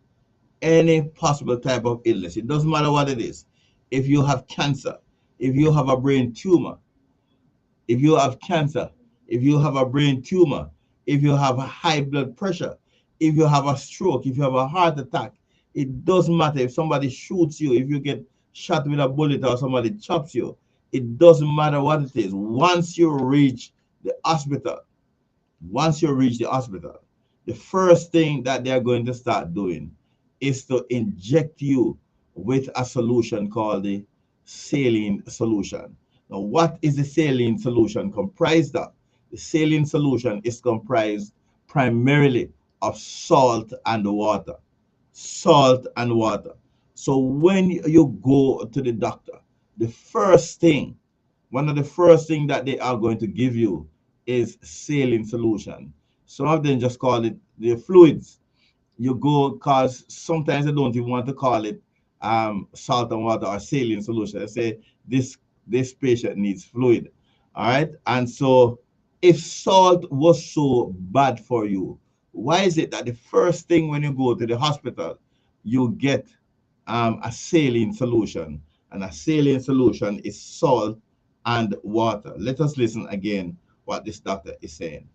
any possible type of illness, it doesn't matter what it is. If you have cancer, if you have a brain tumor, if you have cancer, if you have a brain tumor, if you have a high blood pressure, if you have a stroke, if you have a heart attack, it doesn't matter if somebody shoots you, if you get shot with a bullet or somebody chops you, it doesn't matter what it is. Once you reach the hospital, the first thing that they're going to start doing is to inject you with a solution called the saline solution. Now, what is the saline solution comprised of? The saline solution is comprised primarily of salt and water. Salt and water. So when you go to the doctor, the first thing one of the first things that they are going to give you is saline solution. Some of them just call it the fluids. You go, because sometimes they don't even want to call it salt and water or saline solution. They say this patient needs fluid. All right. And so if salt was so bad for you, why is it that the first thing when you go to the hospital, you get a saline solution? And a saline solution is salt and water. Let us listen again what this doctor is saying.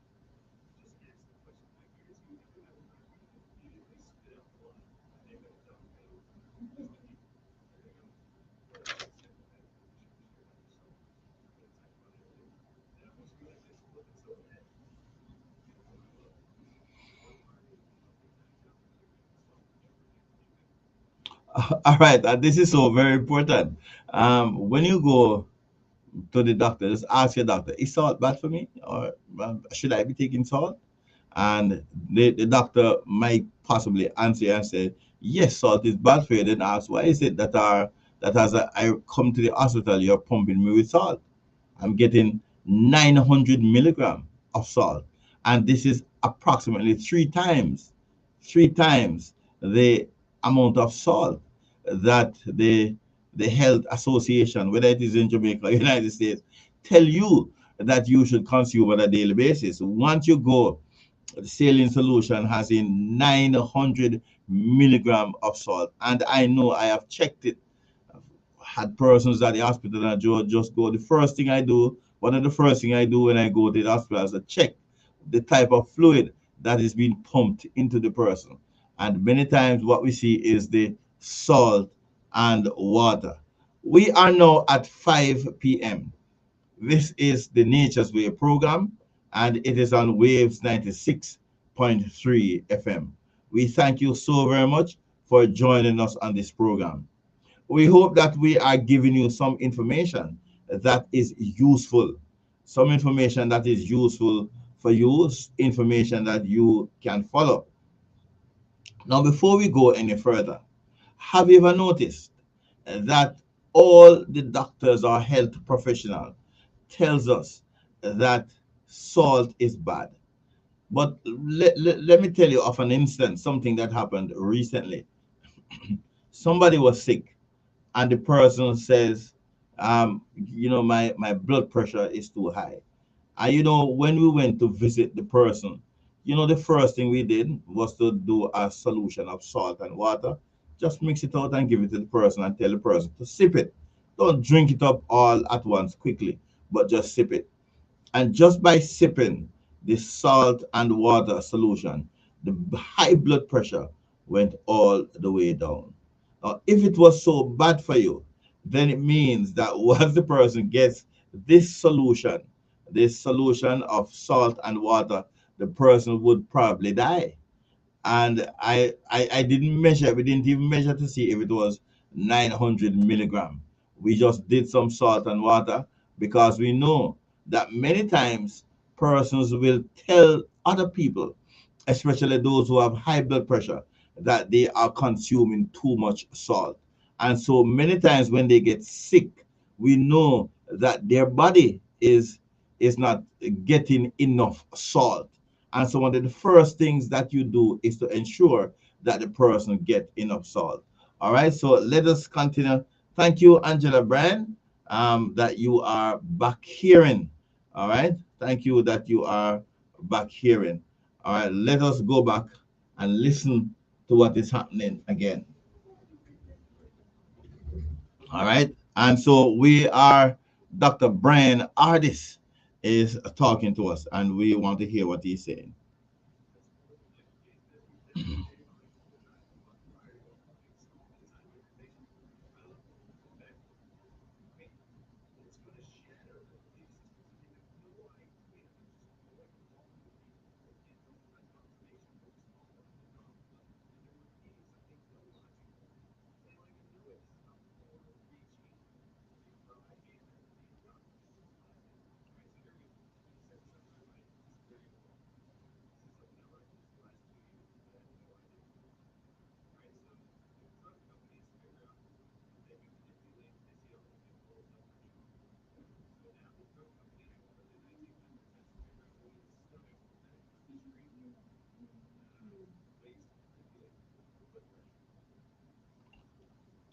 All right, this is so very important. When you go to the doctor, just ask your doctor, is salt bad for me? Or should I be taking salt? And the doctor might possibly answer and say, yes, salt is bad for you. Then ask, why is it that as I come to the hospital, you're pumping me with salt? I'm getting 900 milligram of salt. And this is approximately three times the amount of salt that the health association, whether it is in Jamaica or United States, tell you that you should consume on a daily basis. Once you go, the saline solution has in 900 milligram of salt. And I know I have checked it, had persons at the hospital, and just go. The first thing I do, one of the first thing I do when I go to the hospital is to check the type of fluid that is being pumped into the person. And many times what we see is the salt and water. We are now at 5 p.m. This is the Nature's Way program, and it is on Waves 96.3 FM. We thank you so very much for joining us on this program. We hope that we are giving you some information that is useful, some information that is useful for you, information that you can follow. Now, before we go any further, have you ever noticed that all the doctors or health professionals tells us that salt is bad? But let me tell you of an instance, something that happened recently. Somebody was sick, and the person says, my blood pressure is too high. And when we went to visit the person, the first thing we did was to do a solution of salt and water. Just mix it out and give it to the person and tell the person to sip it. Don't drink it up all at once quickly, but just sip it. And just by sipping the salt and water solution, the high blood pressure went all the way down. Now, if it was so bad for you, then it means that once the person gets this solution, this solution of salt and water, the person would probably die. And I didn't measure. We didn't even measure to see if it was 900 milligram. We just did some salt and water because we know that many times persons will tell other people, especially those who have high blood pressure, that they are consuming too much salt. And so many times when they get sick, we know that their body is not getting enough salt. And so one of the first things that you do is to ensure that the person get enough salt. All right, so let us continue. Thank you, Angela Bryan, that you are back hearing. All right, thank you that you are back hearing. All right, let us go back and listen to what is happening again. All right, and so we are, Dr. Brian Ardis is talking to us, and we want to hear what he's saying.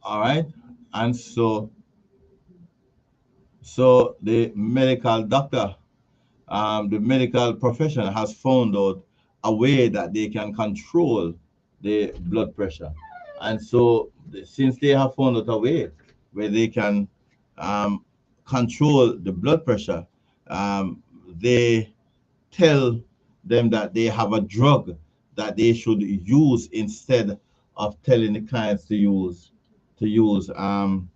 All right, and so the medical doctor, the medical profession has found out a way that they can control the blood pressure. And so, since they have found out a way where they can um, control the blood pressure, they tell them that they have a drug that they should use instead of telling the clients to use um,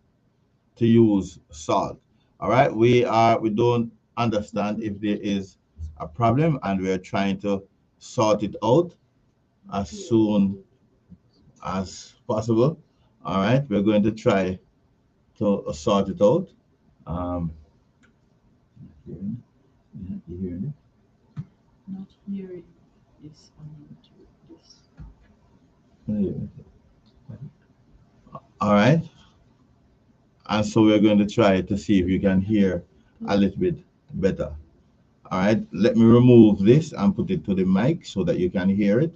to use salt. All right, we don't understand if there is a problem, and we're trying to sort it out as soon as possible. All right, we're going to try to sort it out. Um, you hearing it? Not hearing is unmute this. All right, and so we're going to try to see if you can hear a little bit better. All right, let me remove this and put it to the mic so that you can hear it.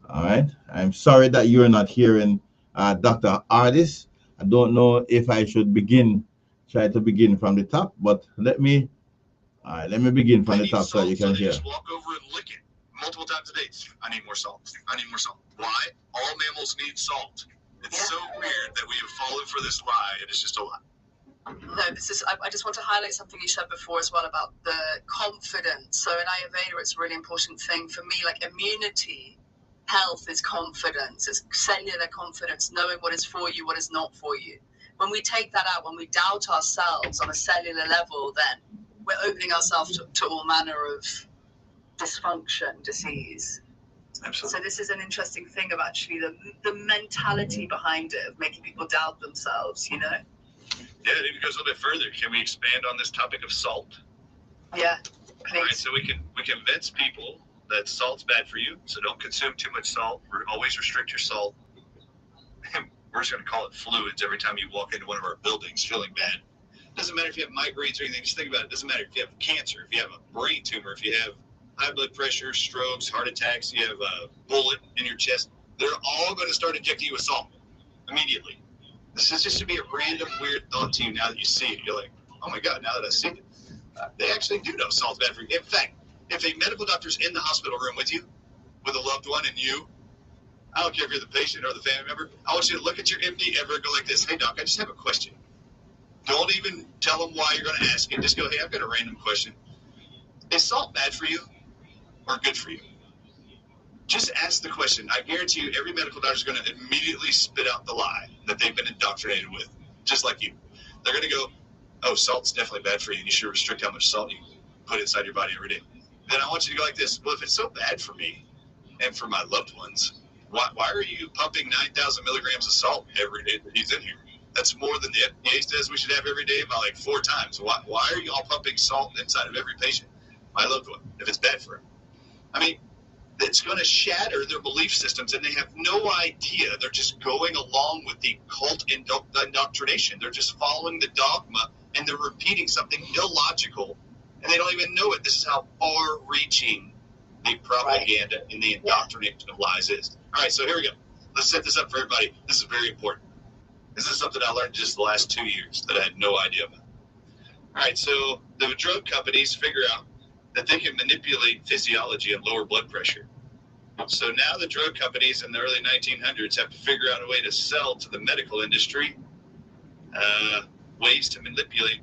All right. I'm sorry that you're not hearing Dr. Ardis. I don't know if I should try to begin from the top, but let me begin from the top so that you can hear. Just walk over and lick it multiple times a day. I need more salt. I need more salt. Why? All mammals need salt. It's so weird that we have fallen for this lie, and it's just a lie. No, this is. I just want to highlight something you said before as well about the confidence. So in Ayurveda, it's a really important thing for me. Like immunity, health is confidence. It's cellular confidence, knowing what is for you, what is not for you. When we take that out, when we doubt ourselves on a cellular level, then we're opening ourselves to all manner of dysfunction, disease. Absolutely. So this is an interesting thing of actually the mentality behind it of making people doubt themselves. Yeah, it even goes a little bit further. Can we expand on this topic of salt? Yeah, please. All right, so we can convince people that salt's bad for you, so don't consume too much salt. Always restrict your salt. We're just going to call it fluids every time you walk into one of our buildings feeling bad. Doesn't matter if you have migraines or anything. Just think about it. Doesn't matter if you have cancer, if you have a brain tumor, if you have high blood pressure, strokes, heart attacks, you have a bullet in your chest. They're all going to start injecting you with salt immediately. This is just to be a random weird thought to you now that you see it. You're like, oh my God, now that I see it. They actually do know salt's bad for you. In fact, if a medical doctor's in the hospital room with you, with a loved one and you, I don't care if you're the patient or the family member, I want you to look at your MD ever and go like this, hey doc, I just have a question. Don't even tell them why you're going to ask it. Just go, hey, I've got a random question. Is salt bad for you or good for you? Just ask the question. I guarantee you every medical doctor is going to immediately spit out the lie that they've been indoctrinated with, just like you. They're going to go, oh, salt's definitely bad for you, and you should restrict how much salt you put inside your body every day. Then I want you to go like this. Well, if it's so bad for me and for my loved ones, why are you pumping 9,000 milligrams of salt every day that he's in here? That's more than the FDA says we should have every day by like 4 times. Why are you all pumping salt inside of every patient, my loved one, if it's bad for him? I mean, it's going to shatter their belief systems, and they have no idea. They're just going along with the cult indoctrination. They're just following the dogma, and they're repeating something illogical, and they don't even know it. This is how far-reaching the propaganda and the indoctrination of lies is. All right, so here we go. Let's set this up for everybody. This is very important. This is something I learned just the last 2 years that I had no idea about. All right, so the drug companies figure out that they can manipulate physiology and lower blood pressure. So now the drug companies in the early 1900s have to figure out a way to sell to the medical industry ways to manipulate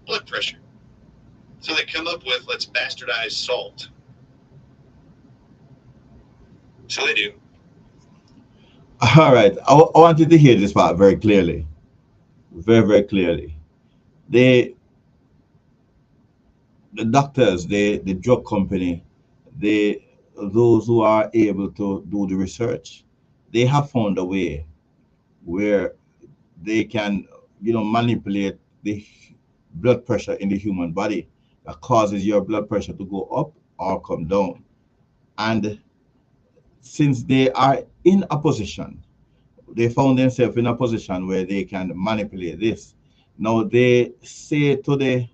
blood pressure. So they come up with, let's bastardize salt. So they do. All right. I want you to hear this part very clearly. Very, very clearly. They, the doctors, the drug company, those who are able to do the research, they have found a way where they can, manipulate the blood pressure in the human body that causes your blood pressure to go up or come down. And since they are in a position, they found themselves in a position where they can manipulate this. Now they say to the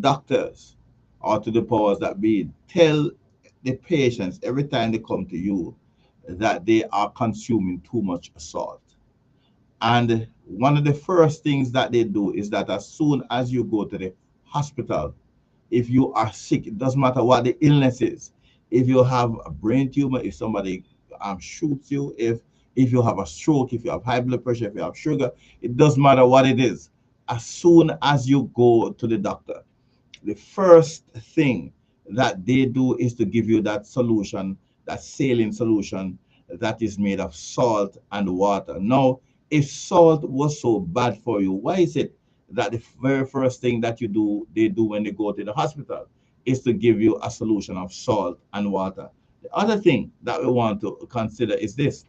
doctors or to the powers that be, tell the patients every time they come to you that they are consuming too much salt. And one of the first things that they do is that as soon as you go to the hospital, if you are sick, it doesn't matter what the illness is. If you have a brain tumor, if somebody shoots you, if you have a stroke, if you have high blood pressure, if you have sugar, it doesn't matter what it is. As soon as you go to the doctor, the first thing that they do is to give you that solution, that saline solution that is made of salt and water. Now, if salt was so bad for you, why is it that the very first thing that they do when they go to the hospital is to give you a solution of salt and water? The other thing that we want to consider is this.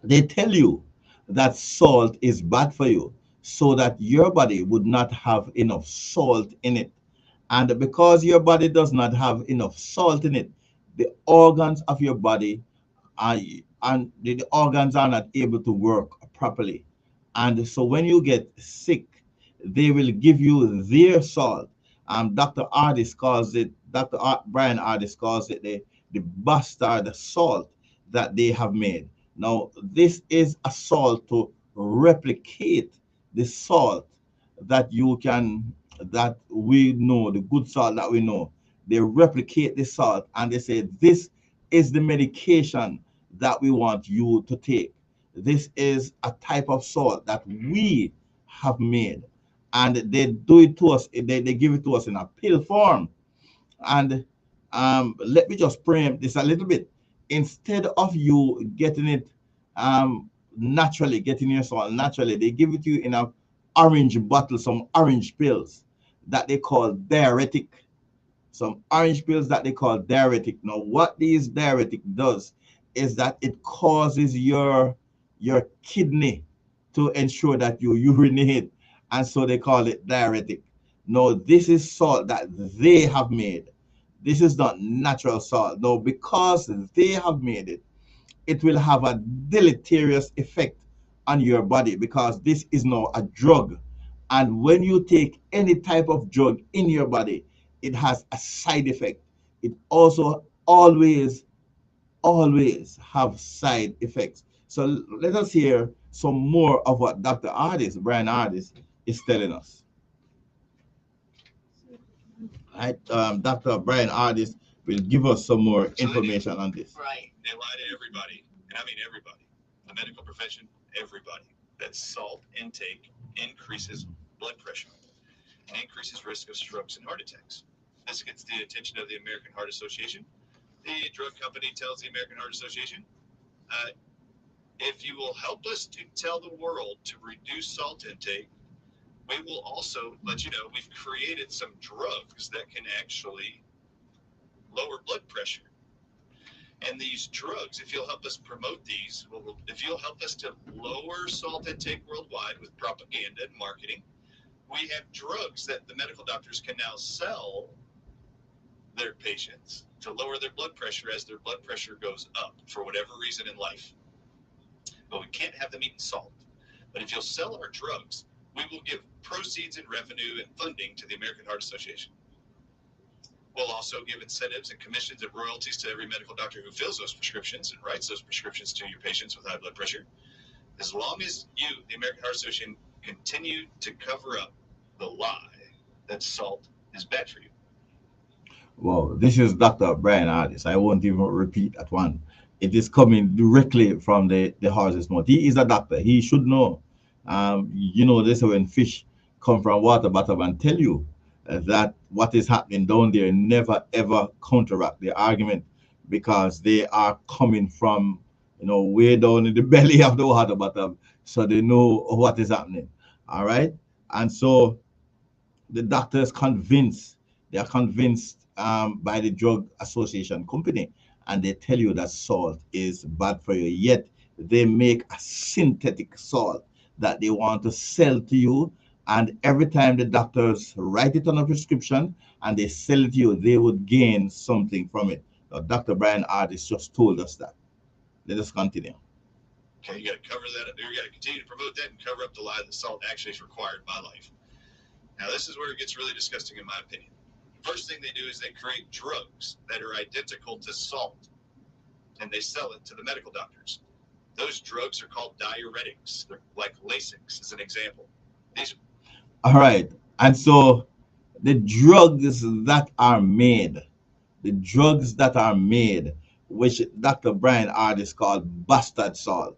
They tell you that salt is bad for you so that your body would not have enough salt in it. And because your body does not have enough salt in it, the organs of your body are, and the organs are not able to work properly. And so when you get sick, they will give you their salt. Dr. Brian Ardis calls it the bastard salt that they have made. Now, this is a salt to replicate the salt that you can, that we know, the good salt that we know. They replicate the salt and they say, this is the medication that we want you to take. This is a type of salt that we have made. And they do it to us, they give it to us in a pill form. And let me just preempt this a little bit. Instead of you getting it naturally, getting your salt naturally, they give it to you in a orange bottle, some orange pills that they call diuretic. Some orange pills that they call diuretic. Now, what these diuretic does is that it causes your kidney to ensure that you urinate, and so they call it diuretic. Now, this is salt that they have made. This is not natural salt. Now, because they have made it, it will have a deleterious effect on your body because this is now a drug. And when you take any type of drug in your body, it has a side effect. It also always have side effects. So let us hear some more of what Dr. Ardis, Brian Ardis, is telling us. Right? Dr. Brian Ardis will give us some more information on this. Right. They lie to everybody, and I mean everybody, the medical profession, everybody, that salt intake increases blood pressure and increases risk of strokes and heart attacks. This gets the attention of the American Heart Association. The drug company tells the American Heart Association, if you will help us to tell the world to reduce salt intake, we will also let you know we've created some drugs that can actually lower blood pressure. And these drugs, if you'll help us promote these, if you'll help us to lower salt intake worldwide with propaganda and marketing, we have drugs that the medical doctors can now sell their patients to lower their blood pressure as their blood pressure goes up for whatever reason in life. But we can't have them eating salt. But if you'll sell our drugs, we will give proceeds and revenue and funding to the American Heart Association. We'll also give incentives and commissions and royalties to every medical doctor who fills those prescriptions and writes those prescriptions to your patients with high blood pressure. As long as you, the American Heart Association, continue to cover up the lie that salt is bad for you. Well, this is Dr. Brian Ardis. I won't even repeat that one. It is coming directly from the horse's mouth. He is a doctor. He should know. They say when fish come from water bottom and tell you that what is happening down there never ever counteract the argument because they are coming from way down in the belly of the water bottom, so they know what is happening. All right, and so the doctors convinced. They are convinced by the drug association company, and they tell you that salt is bad for you. Yet they make a synthetic salt that they want to sell to you. And every time the doctors write it on a prescription and they sell it to you, they would gain something from it. Now, Dr. Brian Ardis just told us that. Let us continue. Okay, you got to cover that. You got to continue to promote that and cover up the lie that salt actually is required by life. Now, this is where it gets really disgusting, in my opinion. First thing they do is they create drugs that are identical to salt, and they sell it to the medical doctors. Those drugs are called diuretics. They're like Lasix, as an example. All right. And so the drugs that are made, which Dr. Brian Ardis called bastard salt,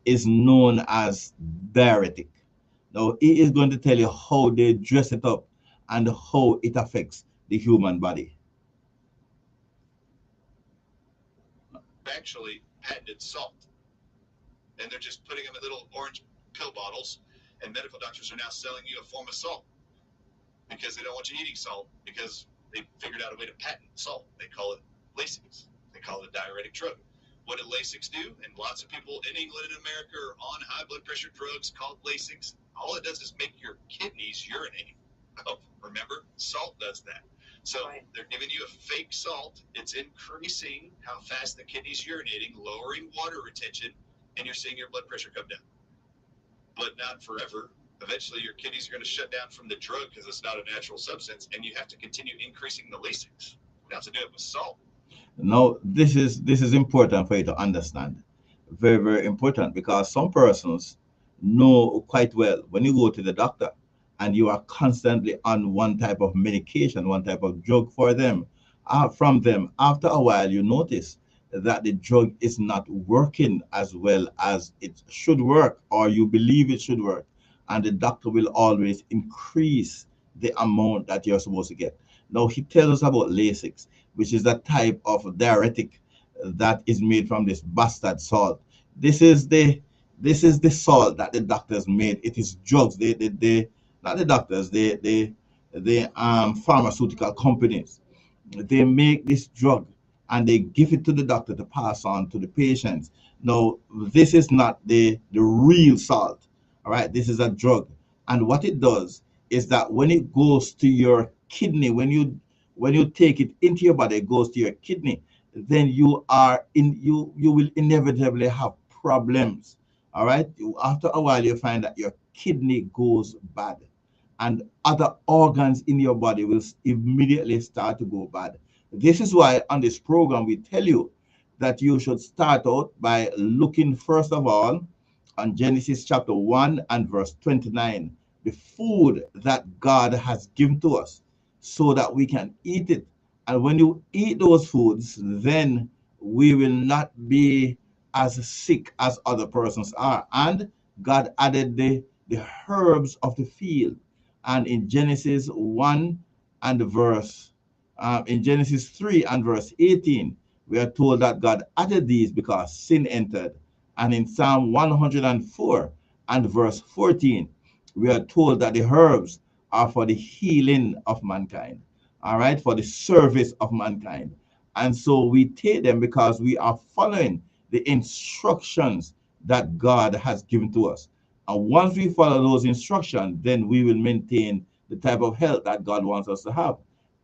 is known as diuretic. Now, he is going to tell you how they dress it up and how it affects the human body. Actually, patented salt. And they're just putting them in little orange pill bottles, and medical doctors are now selling you a form of salt because they don't want you eating salt because they figured out a way to patent salt. They call it Lasix. They call it a diuretic drug. What did Lasix do? And lots of people in England and America are on high blood pressure drugs called Lasix. All it does is make your kidneys urinate. Oh, remember, salt does that. So they're giving you a fake salt. It's increasing how fast the kidney's urinating, lowering water retention, and you're seeing your blood pressure come down. But not forever. Eventually, your kidneys are going to shut down from the drug because it's not a natural substance, and you have to continue increasing the Lasix. Now, to do it with salt. Now, this is important for you to understand. Very, very important, because some persons know quite well when you go to the doctor and you are constantly on one type of medication, one type of drug for them, from them, after a while, you notice that the drug is not working as well as it should work, or you believe it should work. And the doctor will always increase the amount that you're supposed to get. Now, he tells us about Lasix, which is a type of diuretic that is made from this bastard salt. This is the salt that the doctors made. It is drugs. They not the doctors, the pharmaceutical companies. They make this drug and they give it to the doctor to pass on to the patients. Now, this is not the real salt. All right, this is a drug. And what it does is that when it goes to your kidney, when you take it into your body, it goes to your kidney, then you will inevitably have problems. All right. After a while, you find that your kidney goes bad, and other organs in your body will immediately start to go bad. This is why on this program we tell you that you should start out by looking first of all on Genesis chapter 1 and verse 29, the food that God has given to us so that we can eat it. And when you eat those foods, then we will not be as sick as other persons are. And God added the herbs of the field. And in Genesis 1 and verse, in Genesis 3 and verse 18, we are told that God added these because sin entered. And in Psalm 104 and verse 14, we are told that the herbs are for the healing of mankind, all right, for the service of mankind. And so we take them because we are following the instructions that God has given to us. And once we follow those instructions, then we will maintain the type of health that God wants us to have.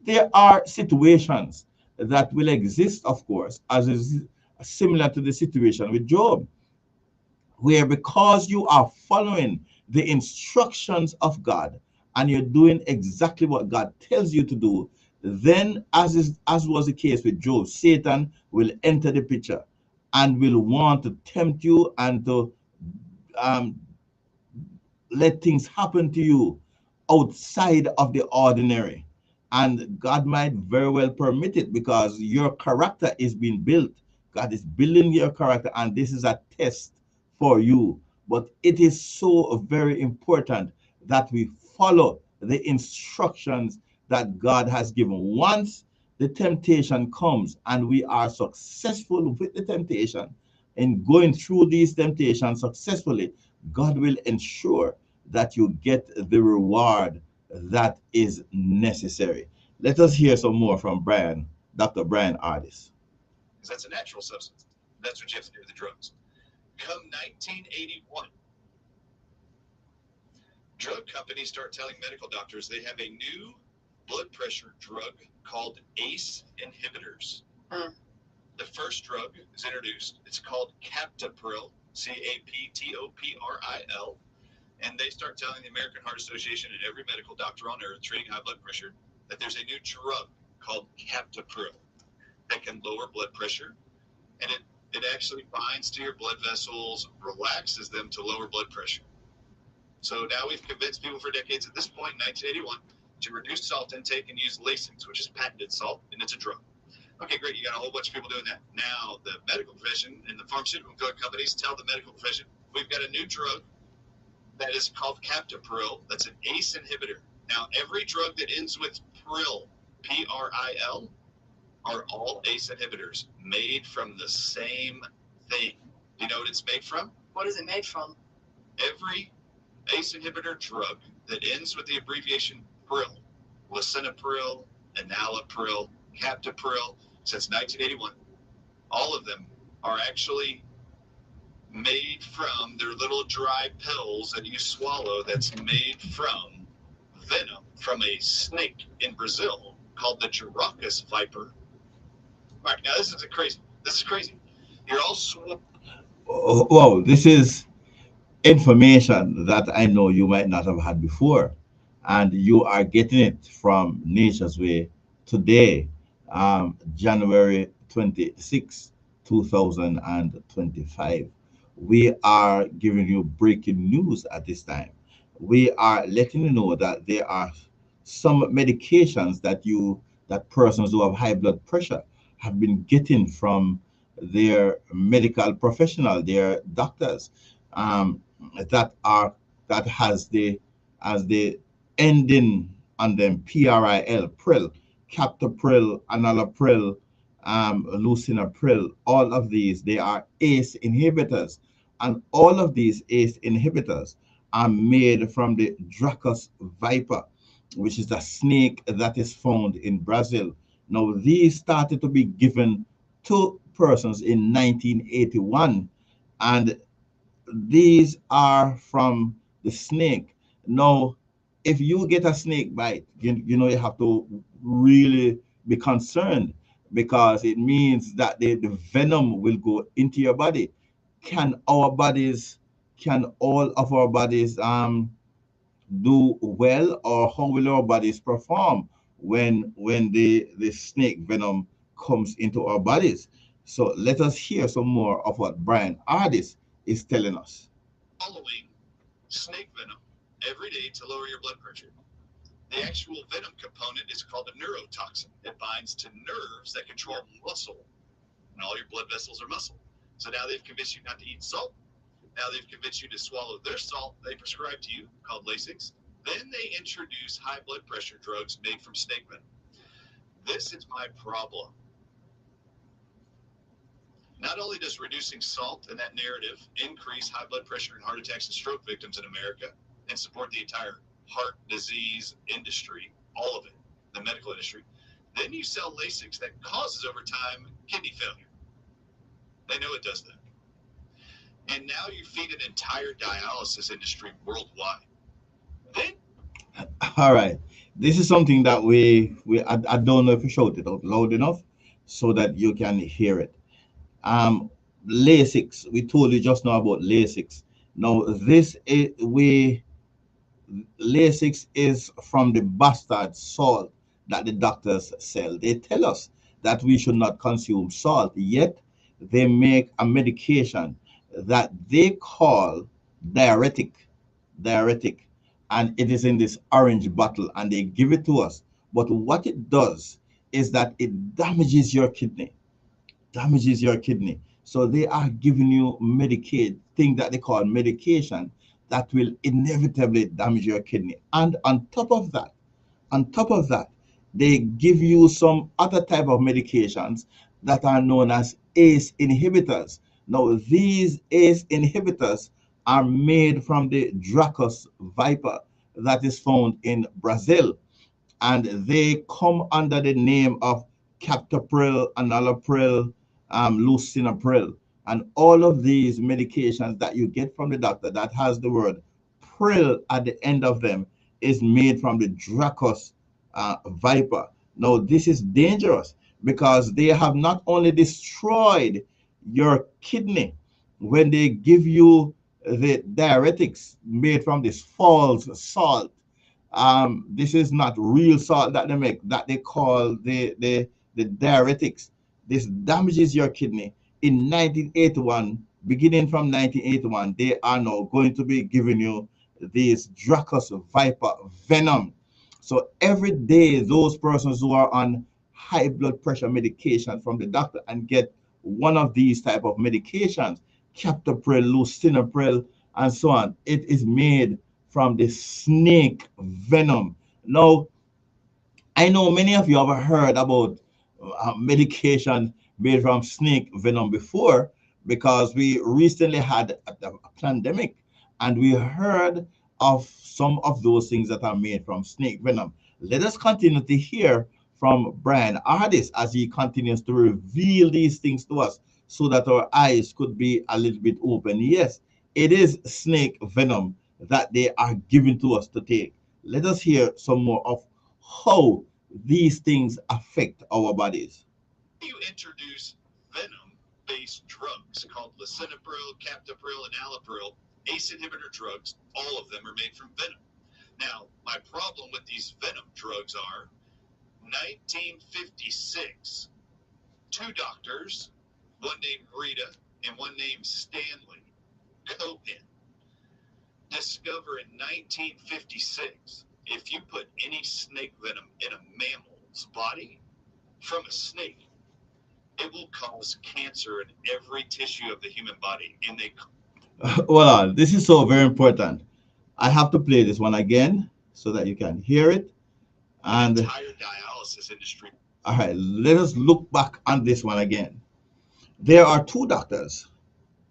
There are situations that will exist, of course, as is similar to the situation with Job, where because you are following the instructions of God and you're doing exactly what God tells you to do, then as was the case with Job, Satan will enter the picture and will want to tempt you and to um, let things happen to you outside of the ordinary. And God might very well permit it because your character is being built. God is building your character, and this is a test for you. But it is so very important that we follow the instructions that God has given. Once the temptation comes and we are successful with the temptation, in going through these temptations successfully, God will ensure that you get the reward that is necessary. Let us hear some more from Brian, Dr. Brian Ardis. Because that's a natural substance. That's what you have to do with the drugs. Come 1981, drug companies start telling medical doctors they have a new blood pressure drug called ACE inhibitors. The first drug is introduced. It's called Captopril, Captopril. And they start telling the American Heart Association and every medical doctor on earth treating high blood pressure that there's a new drug called Captopril that can lower blood pressure. And it actually binds to your blood vessels, relaxes them to lower blood pressure. So now we've convinced people for decades at this point, in 1981, to reduce salt intake and use Lasix, which is patented salt, and it's a drug. Okay, great. You got a whole bunch of people doing that. Now the medical profession and the pharmaceutical drug companies tell the medical profession, we've got a new drug that is called Captopril. That's an ACE inhibitor. Now, every drug that ends with pril, P-R-I-L, are all ACE inhibitors made from the same thing. Do you know what it's made from? What is it made from? Every ACE inhibitor drug that ends with the abbreviation pril, lisinopril, enalapril, Captopril, since 1981, all of them are actually made from their little dry pills that you swallow that's made from venom from a snake in Brazil called the Giracus viper. All right, now this is crazy. This is crazy. You're all Wow, this is information that I know you might not have had before, and you are getting it from Nature's Way today, January 26, 2025. We are giving you breaking news at this time. We are letting you know that there are some medications that persons who have high blood pressure have been getting from their medical professional, their doctors, um, that are that has the as the ending on them PRIL, pril, captopril, enalapril, lucinapril. All of these, they are ACE inhibitors, and all of these ACE inhibitors are made from the Dracus viper, which is a snake that is found in Brazil. Now, these started to be given to persons in 1981, and these are from the snake. Now, if you get a snake bite, you know you have to really be concerned because it means that the venom will go into your body. Can our bodies, can all of our bodies do well, or how will our bodies perform when the snake venom comes into our bodies? So let us hear some more of what Brian Ardis is telling us. swallowing snake venom every day to lower your blood pressure. The actual venom component is called a neurotoxin. It binds to nerves that control muscle, and all your blood vessels are muscle. So now they've convinced you not to eat salt. Now they've convinced you to swallow their salt they prescribe to you, called Lasix. Then they introduce high blood pressure drugs made from snake venom. This is my problem. Not only does reducing salt and that narrative increase high blood pressure and heart attacks and stroke victims in America and support the entire heart disease industry, all of it, the medical industry, then you sell Lasix that causes over time kidney failure. They know it does that. And now you feed an entire dialysis industry worldwide. Then All right. This is something that I don't know if you shout it out loud enough so that you can hear it. Um, Lasix. We told you just now about Lasix. Now this is we Lasix is from the bastard salt that the doctors sell. They tell us that we should not consume salt, yet they make a medication that they call diuretic, diuretic, and it is in this orange bottle, and they give it to us. But what it does is that it damages your kidney. So they are giving you Medicaid, thing that they call medication that will inevitably damage your kidney. And on top of that, they give you some other type of medications that are known as ACE inhibitors. Now, these ACE inhibitors are made from the Dracos viper that is found in Brazil, and they come under the name of captopril, enalapril, lisinopril, and all of these medications that you get from the doctor that has the word pril at the end of them is made from the Dracos viper. Now, this is dangerous because they have not only destroyed your kidney when they give you the diuretics made from this false salt. This is not real salt that they make, that they call the diuretics. This damages your kidney. In 1981, beginning from 1981, they are now going to be giving you this Dracos viper venom. So every day, those persons who are on high blood pressure medication from the doctor and get one of these type of medications, captopril, lisinopril, and so on, it is made from the snake venom. Now, I know many of you have heard about medication made from snake venom before, because we recently had a pandemic and we heard of some of those things that are made from snake venom. Let us continue to hear from Brian Ardis as he continues to reveal these things to us so that our eyes could be a little bit open. Yes, it is snake venom that they are giving to us to take. Let us hear some more of how these things affect our bodies. you introduce venom-based drugs called lisinopril, captopril, and enalapril, ACE inhibitor drugs. All of them are made from venom. Now, my problem with these venom drugs are 1956, two doctors, one named Rita and one named Stanley Cohen, discover in 1956 if you put any snake venom in a mammal's body from a snake, it will cause cancer in every tissue of the human body. And they Well, this is so very important. I have to play this one again so that you can hear it. And entire dialysis industry. All right, let us look back on this one again. There are two doctors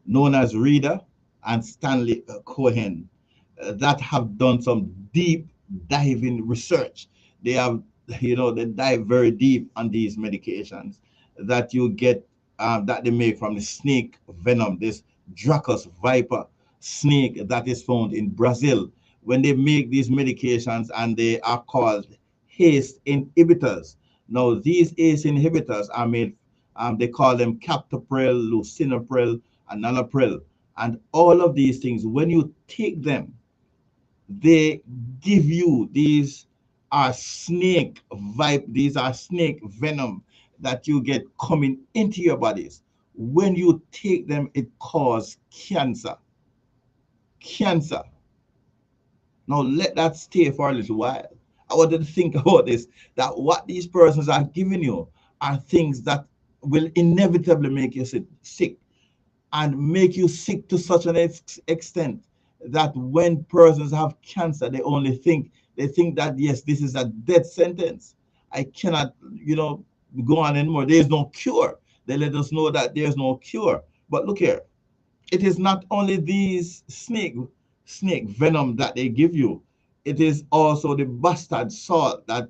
known as Rita and Stanley Cohen that have done some deep diving research. They have, they dive very deep on these medications that you get, that they make from the snake venom, this Dracos viper snake that is found in Brazil. When they make these medications, and they are called ACE inhibitors. Now, these ACE inhibitors are made, they call them captopril, lisinopril, and enalapril. And all of these things, when you take them, they give you these are snake venom that you get coming into your bodies. When you take them, it causes cancer. cancer. Now let that stay for a little while. I want you to think about this, that what these persons are giving you are things that will inevitably make you sick, and make you sick to such an extent that when persons have cancer, they think that yes, this is a death sentence. I cannot, go on anymore. There is no cure. They let us know that there's no cure. But look here, it is not only these snake venom that they give you, it is also the bastard salt that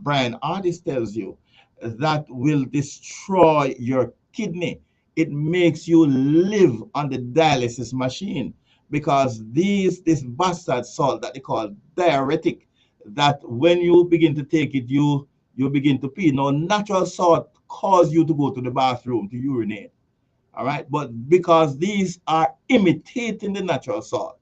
Brian Artist tells you that will destroy your kidney. It makes you live on the dialysis machine, because this bastard salt that they call diuretic, that when you begin to take it, you begin to pee. Now natural salt cause you to go to the bathroom to urinate, all right? But because these are imitating the natural salt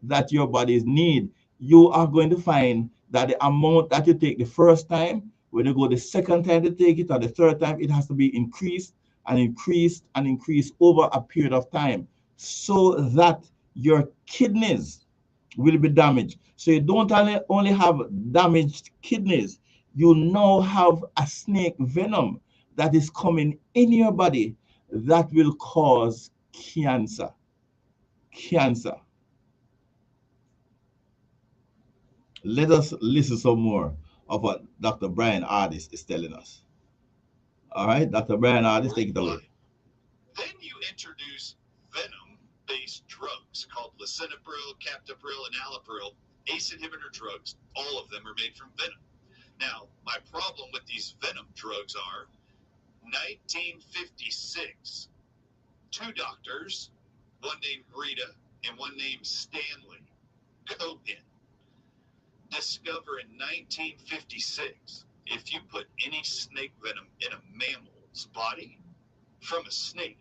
that your bodies need, you are going to find that the amount that you take the first time, when you go the second time to take it or the third time, it has to be increased and increased and increased over a period of time, so that your kidneys will be damaged. So you don't only have damaged kidneys, you now have a snake venom that is coming in your body that will cause cancer. Cancer. Let us listen some more of what Dr. Brian Ardis is telling us. All right, Dr. Brian Ardis, take it away. Then you introduce venom-based drugs called lisinopril, captopril, and allopril, ACE inhibitor drugs. All of them are made from venom. Now, my problem with these venom drugs are 1956, two doctors, one named Rita and one named Stanley Copen, discover in 1956 if you put any snake venom in a mammal's body from a snake,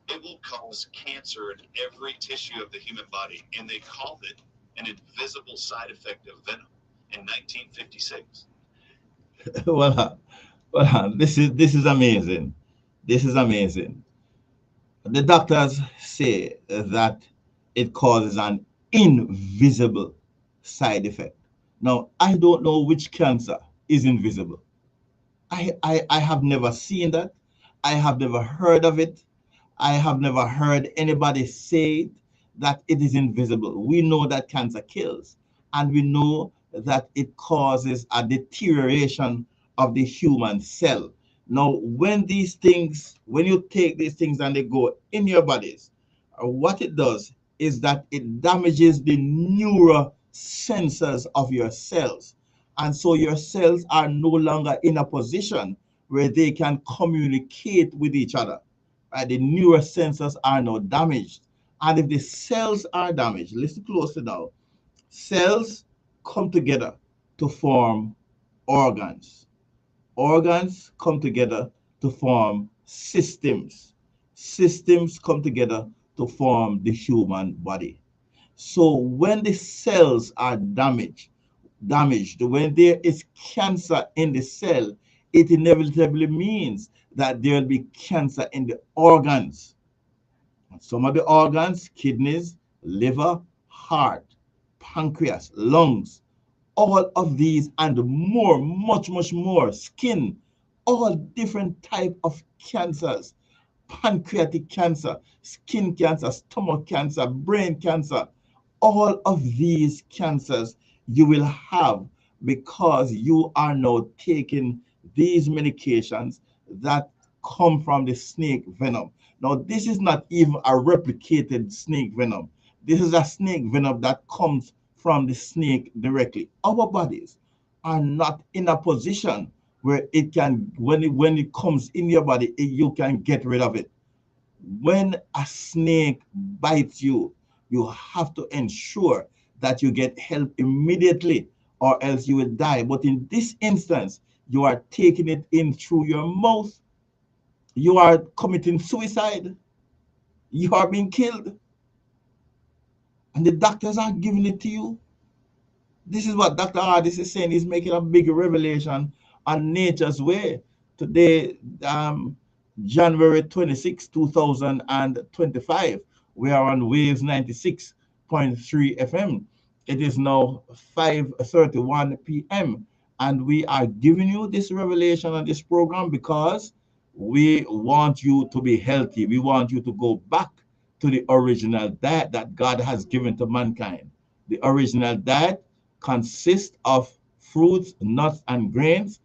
it will cause cancer in every tissue of the human body, and they called it an invisible side effect of venom in 1956. well, this is amazing. This is amazing. The doctors say that it causes an invisible side effect. Now, I don't know which cancer is invisible. I have never seen that. I have never heard of it. I have never heard anybody say that it is invisible. We know that cancer kills, and we know that it causes a deterioration of the human cell. Now, when you take these things and they go in your bodies, what it does is that it damages the neural sensors of your cells. And so your cells are no longer in a position where they can communicate with each other. Right? The neurosensors are now damaged. And if the cells are damaged, listen closely now, cells come together to form organs. Organs come together to form systems. Systems come together to form the human body. So when the cells are damaged, when there is cancer in the cell, it inevitably means that there will be cancer in the organs. Some of the organs, kidneys, liver, heart, pancreas, lungs, all of these and more, much, much more, skin, all different type of cancers, pancreatic cancer, skin cancer, stomach cancer, brain cancer, all of these cancers you will have because you are now taking these medications that come from the snake venom. Now, this is not even a replicated snake venom. This is a snake venom that comes from the snake directly. Our bodies are not in a position where it can, when it comes in your body, you can get rid of it. When a snake bites you, you have to ensure that you get help immediately or else you will die. But in this instance, you are taking it in through your mouth. You are committing suicide. You are being killed. And the doctors are giving it to you. This is what Dr. Hardis is saying. He's making a big revelation on nature's way. Today, January 26, 2025, we are on Waves 96. FM. It is now 5:31 p.m. and we are giving you this revelation on this program because we want you to be healthy. We want you to go back to the original diet that God has given to mankind. The original diet consists of fruits, nuts, and grains.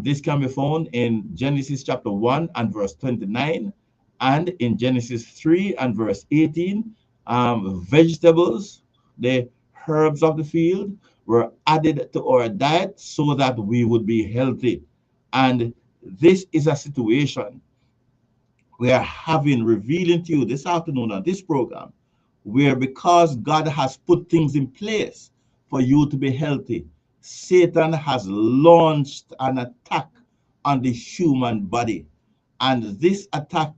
This can be found in Genesis chapter 1 and verse 29, and in Genesis 3 and verse 18. Vegetables, the herbs of the field, were added to our diet so that we would be healthy. And this is a situation we are having revealing to you this afternoon on this program, where because God has put things in place for you to be healthy, Satan has launched an attack on the human body. And this attack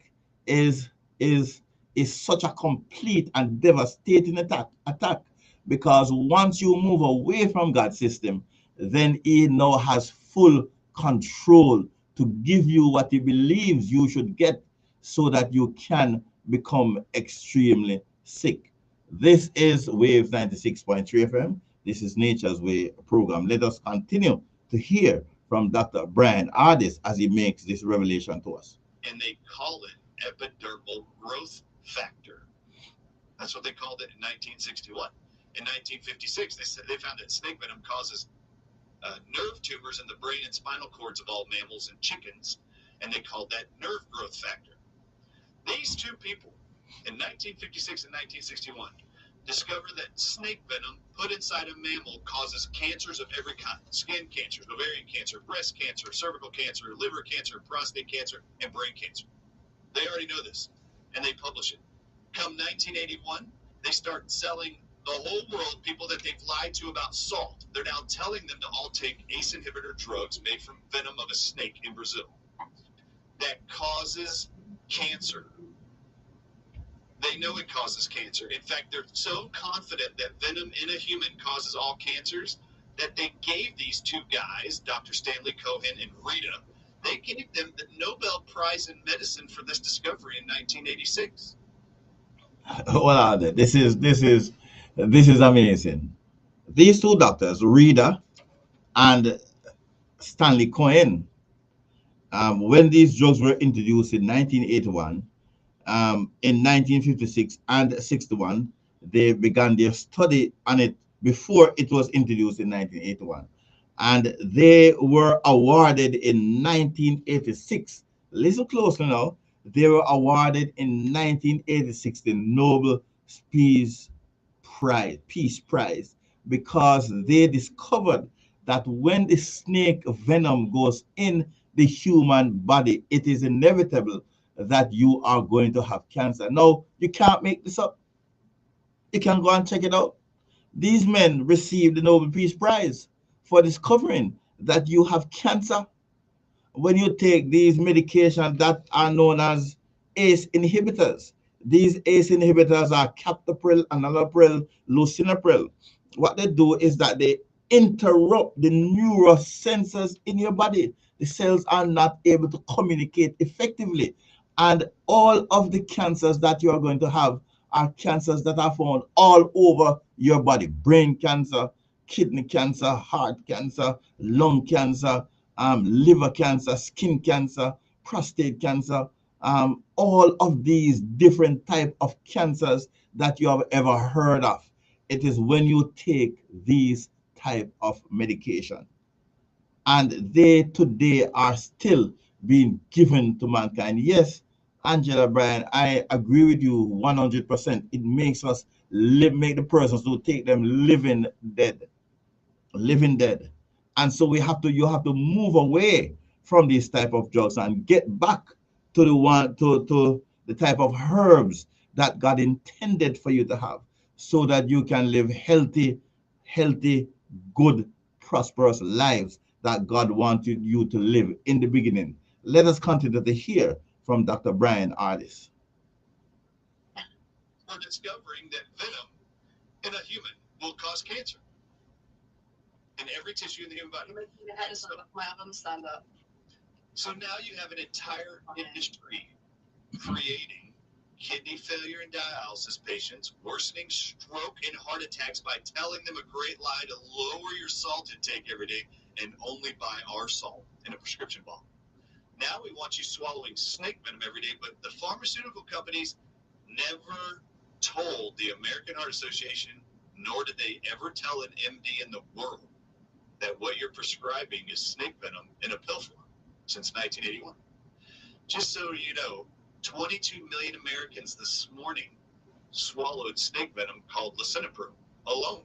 is is is such a complete and devastating attack because once you move away from God's system, then he now has full control to give you what he believes you should get so that you can become extremely sick. This is Wave 96.3 FM. This is Nature's Way program. Let us continue to hear from Dr. Brian Ardis as he makes this revelation to us. And they call it epidermal growth factor. That's what they called it in 1961. In 1956, they found that snake venom causes nerve tumors in the brain and spinal cords of all mammals and chickens, and they called that nerve growth factor. These two people, in 1956 and 1961, discovered that snake venom put inside a mammal causes cancers of every kind: skin cancers, ovarian cancer, breast cancer, cervical cancer, liver cancer, prostate cancer, and brain cancer. They already know this, and they publish it. Come 1981, they start selling the whole world people that they've lied to about salt. They're now telling them to all take ACE inhibitor drugs made from venom of a snake in Brazil that causes cancer. They know it causes cancer. In fact, they're so confident that venom in a human causes all cancers that they gave these two guys, Dr. Stanley Cohen and Rita, they gave them the Nobel Prize in Medicine for this discovery in 1986. Well, this is amazing. These two doctors, Rita and Stanley Cohen, when these drugs were introduced in 1981, in 1956 and 61, they began their study on it before it was introduced in 1981. And they were awarded in 1986. Listen closely now. They were awarded in 1986 the Nobel Peace Prize, because they discovered that when the snake venom goes in the human body, it is inevitable that you are going to have cancer. Now, you can't make this up. You can go and check it out. These men received the Nobel Peace Prize for discovering that you have cancer when you take these medications that are known as ACE inhibitors. These ACE inhibitors are captopril, enalapril, lisinopril. What they do is that they interrupt the neurosensors in your body. The cells are not able to communicate effectively. And all of the cancers that you are going to have are cancers that are found all over your body: brain cancer, kidney cancer, heart cancer, lung cancer, liver cancer, skin cancer, prostate cancer, all of these different type of cancers that you have ever heard of. It is when you take these type of medication. And they today are still being given to mankind. Yes, Angela, Brian, I agree with you 100%. It makes us make the persons who take them living dead. And so you have to move away from these type of drugs and get back to the type of herbs that God intended for you to have, so that you can live healthy, good, prosperous lives that God wanted you to live in the beginning. Let us continue to hear from Dr. Brian Ardis. We're discovering that venom in a human will cause cancer in every tissue in the human body. So now you have an entire industry creating kidney failure and dialysis patients, worsening stroke and heart attacks by telling them a great lie to lower your salt intake every day and only buy our salt in a prescription bottle. Now we want you swallowing snake venom every day, but the pharmaceutical companies never told the American Heart Association, nor did they ever tell an MD in the world, that what you're prescribing is snake venom in a pill form since 1981. Just so you know, 22 million Americans this morning swallowed snake venom called lisinopril alone.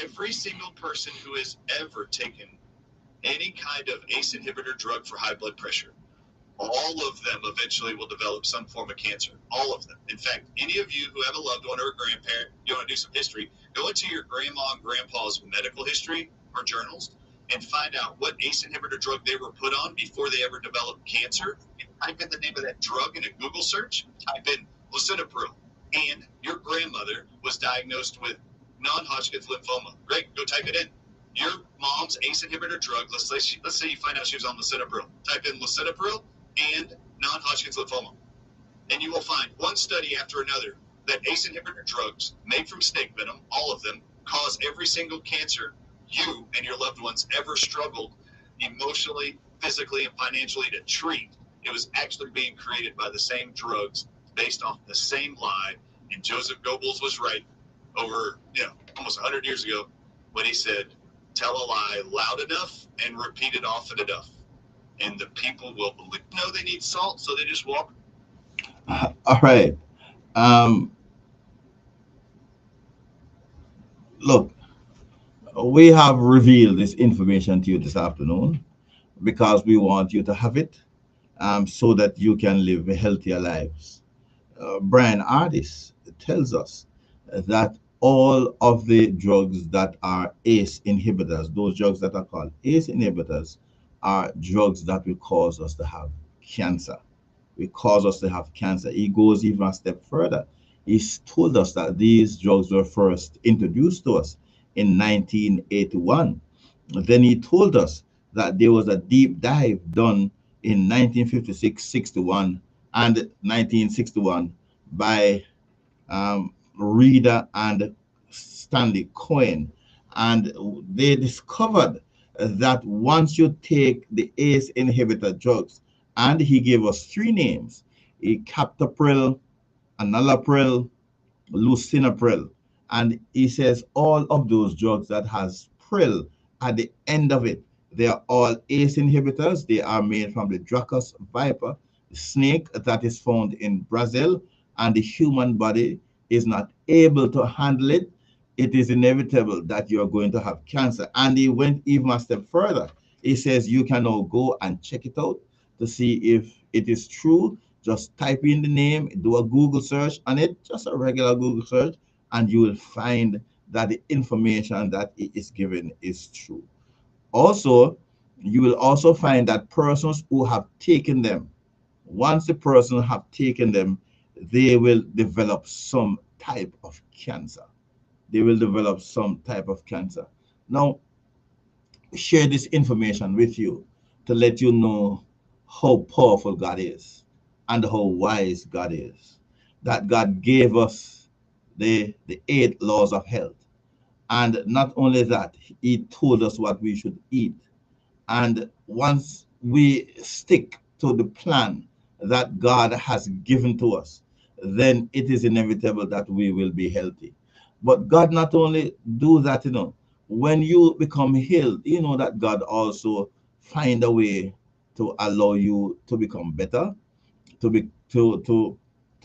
Every single person who has ever taken any kind of ACE inhibitor drug for high blood pressure, all of them eventually will develop some form of cancer. All of them. In fact, any of you who have a loved one or a grandparent, you want to do some history, go into your grandma and grandpa's medical history or journals and find out what ACE inhibitor drug they were put on before they ever developed cancer. Type in the name of that drug in a Google search, type in lisinopril, and your grandmother was diagnosed with non-Hodgkin's lymphoma. Great, go type it in. Your mom's ACE inhibitor drug, let's say you find out she was on lisinopril. Type in lisinopril and non-Hodgkin's lymphoma. And you will find one study after another that ACE inhibitor drugs made from snake venom, all of them, cause every single cancer you and your loved ones ever struggled emotionally, physically, and financially to treat. It was actually being created by the same drugs based off the same lie. And Joseph Goebbels was right over, almost 100 years ago when he said, tell a lie loud enough and repeat it often enough, and the people will believe. No, they need salt, so they just walk. All right. Um, Look, we have revealed this information to you this afternoon because we want you to have it, so that you can live healthier lives. Brian Ardis tells us that all of the drugs that are ACE inhibitors, those drugs that are called ACE inhibitors, are drugs that will cause us to have cancer. Will cause us to have cancer. He goes even a step further. He's told us that these drugs were first introduced to us in 1981. Then he told us that there was a deep dive done in 1956, 61, and 1961 by Reader and Stanley Cohen. And they discovered that once you take the ACE inhibitor drugs, and he gave us three names: captopril, enalapril, lisinopril. And he says all of those drugs that has pril at the end of it, they are all ACE inhibitors. They are made from the Dracos viper, the snake that is found in Brazil, and the human body is not able to handle it. It is inevitable that you are going to have cancer. And he went even a step further. He says you can now go and check it out to see if it is true. Just type in the name, do a Google search on it, just a regular Google search, and you will find that the information that it is given is true. Also, you will also find that persons who have taken them, once the person have taken them, they will develop some type of cancer. They will develop some type of cancer. Now, share this information with you to let you know how powerful God is and how wise God is. That God gave us the 8 laws of health. And not only that, He told us what we should eat. And once we stick to the plan that God has given to us, then it is inevitable that we will be healthy. But God not only do that, when you become healed, you know that God also find a way to allow you to become better, to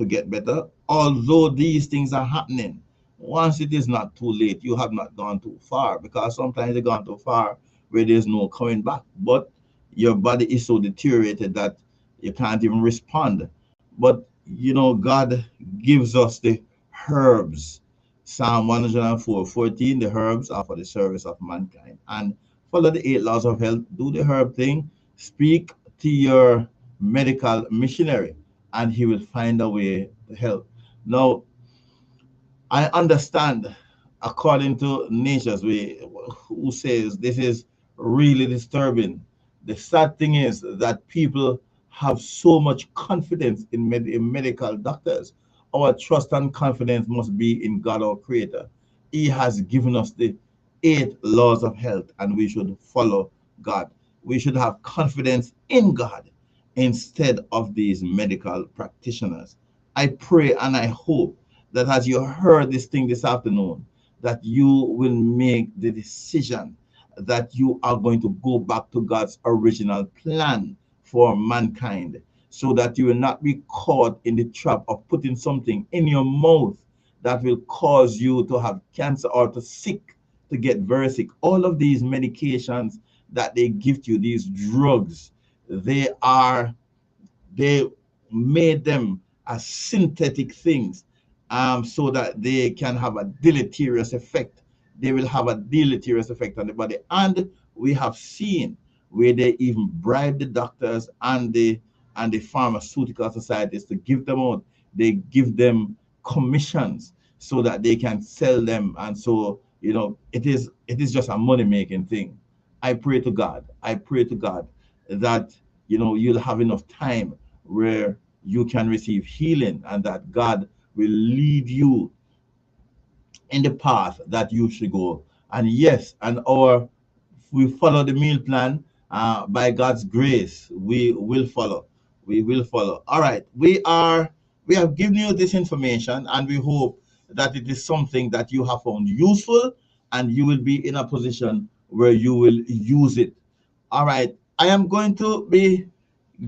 get better. Although these things are happening, once it is not too late, you have not gone too far, because sometimes you've gone too far where there's no coming back. But your body is so deteriorated that you can't even respond. But God gives us the herbs. Psalm 104:14, the herbs are for the service of mankind. And follow the 8 laws of health, do the herb thing, speak to your medical missionary, and he will find a way to help. Now, I understand, according to Nature's Way, who says this is really disturbing. The sad thing is that people have so much confidence in medical doctors. Our trust and confidence must be in God, our Creator. He has given us the 8 laws of health, and we should follow God. We should have confidence in God instead of these medical practitioners. I pray and I hope that as you heard this thing this afternoon, that you will make the decision that you are going to go back to God's original plan for mankind, so that you will not be caught in the trap of putting something in your mouth that will cause you to have cancer or to sick, to get very sick. All of these medications that they give to you, these drugs, they are they made them as synthetic things, so that they can have a deleterious effect. They will have a deleterious effect on the body. And we have seen where they even bribe the doctors and the pharmaceutical societies to give them out. They give them commissions so that they can sell them. And so, it is just a money making thing. I pray to God. I pray to God that you'll have enough time where you can receive healing, and that God will lead you in the path that you should go. And yes, and our we follow the meal plan, by God's grace, we will follow. We will follow. All right. We have given you this information, and we hope that it is something that you have found useful, and you will be in a position where you will use it. All right. I am going to be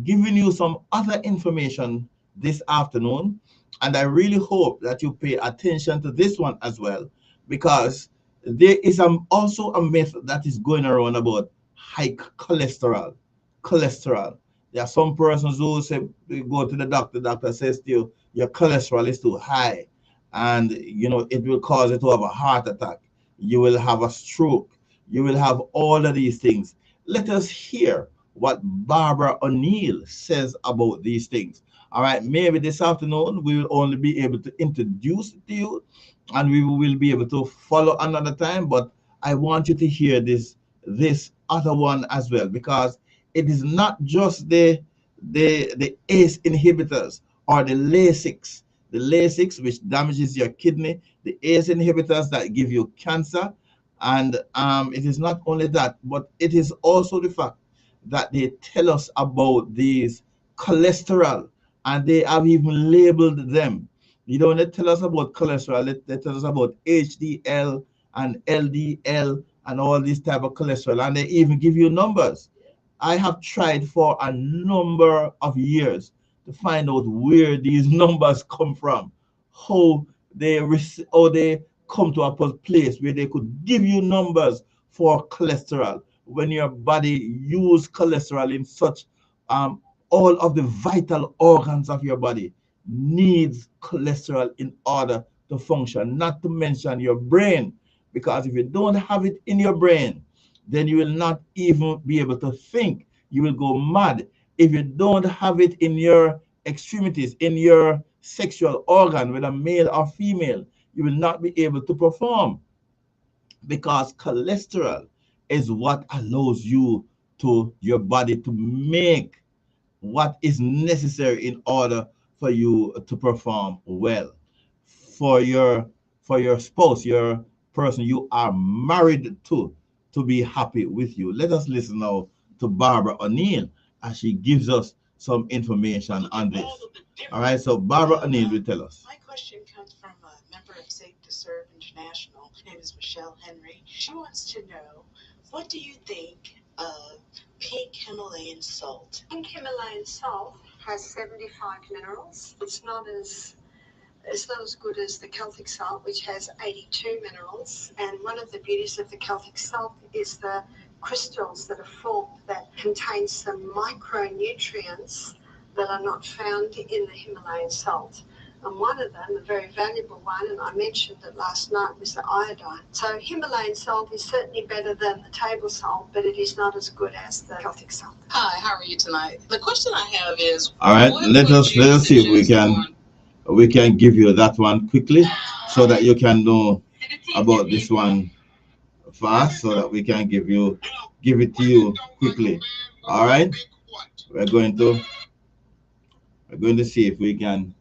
giving you some other information this afternoon. And I really hope that you pay attention to this one as well, because there is also a myth that is going around about high cholesterol. Cholesterol. There are some persons who say, they go to the doctor says to you, your cholesterol is too high, and it will cause you to have a heart attack. You will have a stroke. You will have all of these things. Let us hear what Barbara O'Neill says about these things. All right, maybe this afternoon we will only be able to introduce it to you, and we will be able to follow another time. But I want you to hear this other one as well, because it is not just the ACE inhibitors or the Lasix which damages your kidney, the ACE inhibitors that give you cancer, and it is not only that, but it is also the fact that they tell us about these cholesterol, and they have even labeled them. When they tell us about cholesterol, they tell us about HDL and LDL and all these type of cholesterol, and they even give you numbers. I have tried for a number of years to find out where these numbers come from, how they come to a place where they could give you numbers for cholesterol when your body use cholesterol in such, all of the vital organs of your body needs cholesterol in order to function, not to mention your brain, because if you don't have it in your brain, then you will not even be able to think. You will go mad. If you don't have it in your extremities, in your sexual organ, whether male or female, you will not be able to perform, because cholesterol is what allows your body to make what is necessary in order for you to perform well, for your spouse, your person you are married to be happy with you. Let us listen now to Barbara O'Neill as she gives us some information on this. All right, so Barbara O'Neill will tell us. My question comes from a member of Safe to Serve International. Her name is Michelle Henry. She wants to know, what do you think of pink Himalayan salt? Pink Himalayan salt has 75 minerals. It's not as good as the Celtic salt, which has 82 minerals. And one of the beauties of the Celtic salt is the crystals that are formed that contain some micronutrients that are not found in the Himalayan salt. And one of them, a very valuable one, and I mentioned it last night, was the iodine. So Himalayan salt is certainly better than the table salt, but it is not as good as the Celtic salt. Hi, how are you tonight? The question I have is, all right, let us see if we can give you that one quickly, so that you can know about this one fast, so that we can give it to you quickly. All right, we're going to We're going to see if we can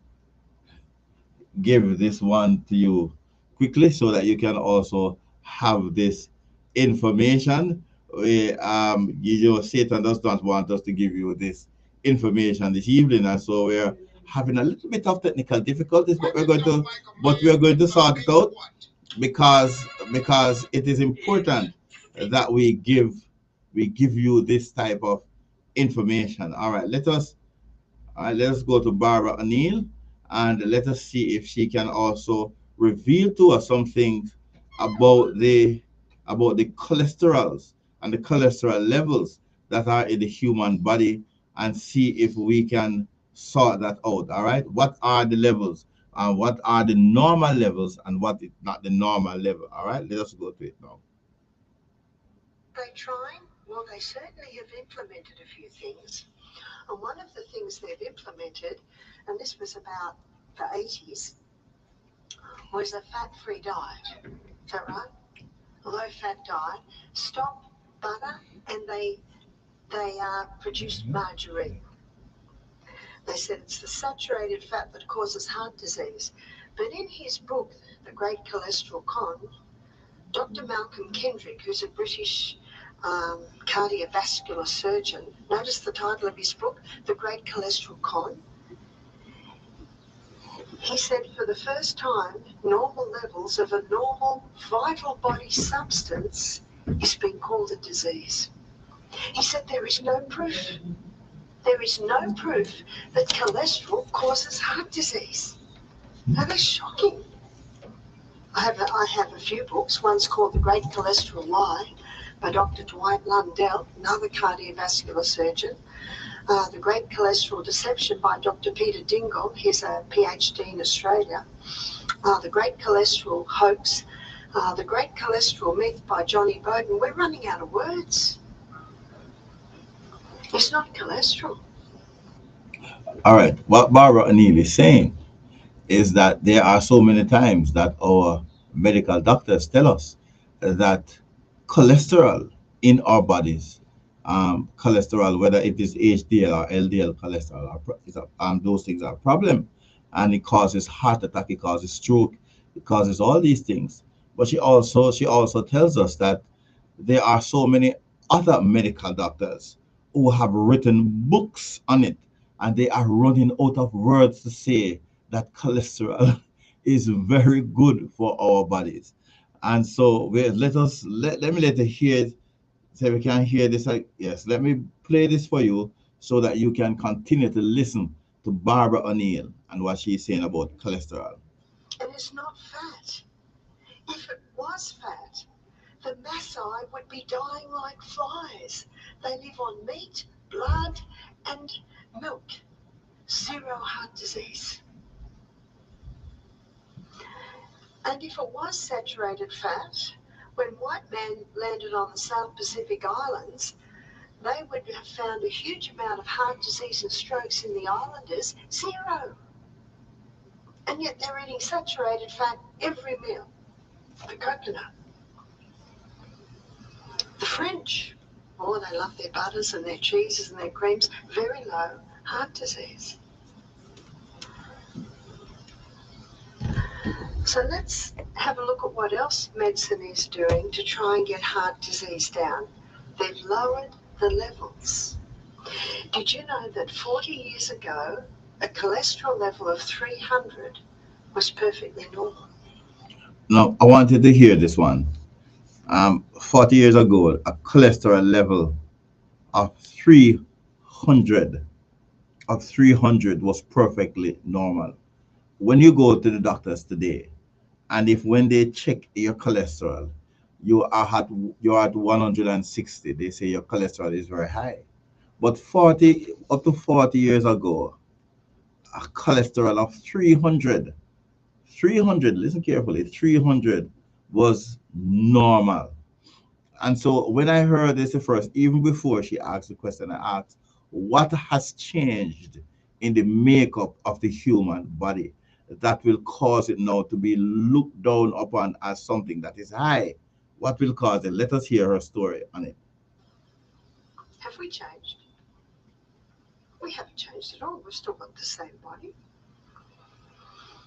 give this one to you quickly so that you can also have this information. Satan does not want us to give you this information this evening, and so we're having a little bit of technical difficulties, but we're going to sort it out because it is important that we give you this type of information. All right, let's go to Barbara O'Neill and let us see if she can also reveal to us some things about the cholesterols and the cholesterol levels that are in the human body and see if we can sort that out. All right, what are the levels and what are the normal levels and what is not the normal level? All right, let us go to it now. They trying? Well, they certainly have implemented a few things. And one of the things they've implemented, and this was about the 80s, was a fat-free diet. Is that right? A low-fat diet. Stop butter, and they produced margarine. They said it's the saturated fat that causes heart disease. But in his book, The Great Cholesterol Con, Dr. Malcolm Kendrick, who's a British cardiovascular surgeon, notice the title of his book, The Great Cholesterol Con. He said for the first time, normal levels of a normal vital body substance is being called a disease. He said there is no proof. There is no proof that cholesterol causes heart disease. Now that's shocking. I have a few books. One's called The Great Cholesterol Lie by Dr. Dwight Lundell, another cardiovascular surgeon. The Great Cholesterol Deception by Dr. Peter Dingle. He's a PhD in Australia. The Great Cholesterol Hoax. The Great Cholesterol Myth by Johnny Bowden. We're running out of words. It's not cholesterol. All right, what Barbara O'Neill is saying is that there are so many times that our medical doctors tell us that cholesterol in our bodies, cholesterol, whether it is HDL or LDL cholesterol, those things are a problem, and it causes heart attack, it causes stroke, it causes all these things. But she also tells us that there are so many other medical doctors who have written books on it, and they are running out of words to say that cholesterol is very good for our bodies. And so let me let you hear it, so we can hear this. Yes, let me play this for you so that you can continue to listen to Barbara O'Neill and what she's saying about cholesterol. And it's not fat. If it was fat, the Maasai would be dying like flies. They live on meat, blood, and milk. Zero heart disease. And if it was saturated fat, when white men landed on the South Pacific Islands, they would have found a huge amount of heart disease and strokes in the islanders. Zero. And yet they're eating saturated fat every meal. The coconut. The French, oh, they love their butters and their cheeses and their creams. Very low heart disease. So let's have a look at what else medicine is doing to try and get heart disease down. They've lowered the levels. Did you know that 40 years ago, a cholesterol level of 300 was perfectly normal? Now, I wanted to hear this one. 40 years ago, a cholesterol level of 300 was perfectly normal. When you go to the doctors today, and if when they check your cholesterol, you're at 160, they say your cholesterol is very high. But 40 years ago, a cholesterol of 300, listen carefully, 300 was normal. And so when I heard this first, even before she asked the question, I asked, what has changed in the makeup of the human body that will cause it now to be looked down upon as something that is high? What will cause it? Let us hear her story on it. Have we changed? We haven't changed at all. We've still got the same body.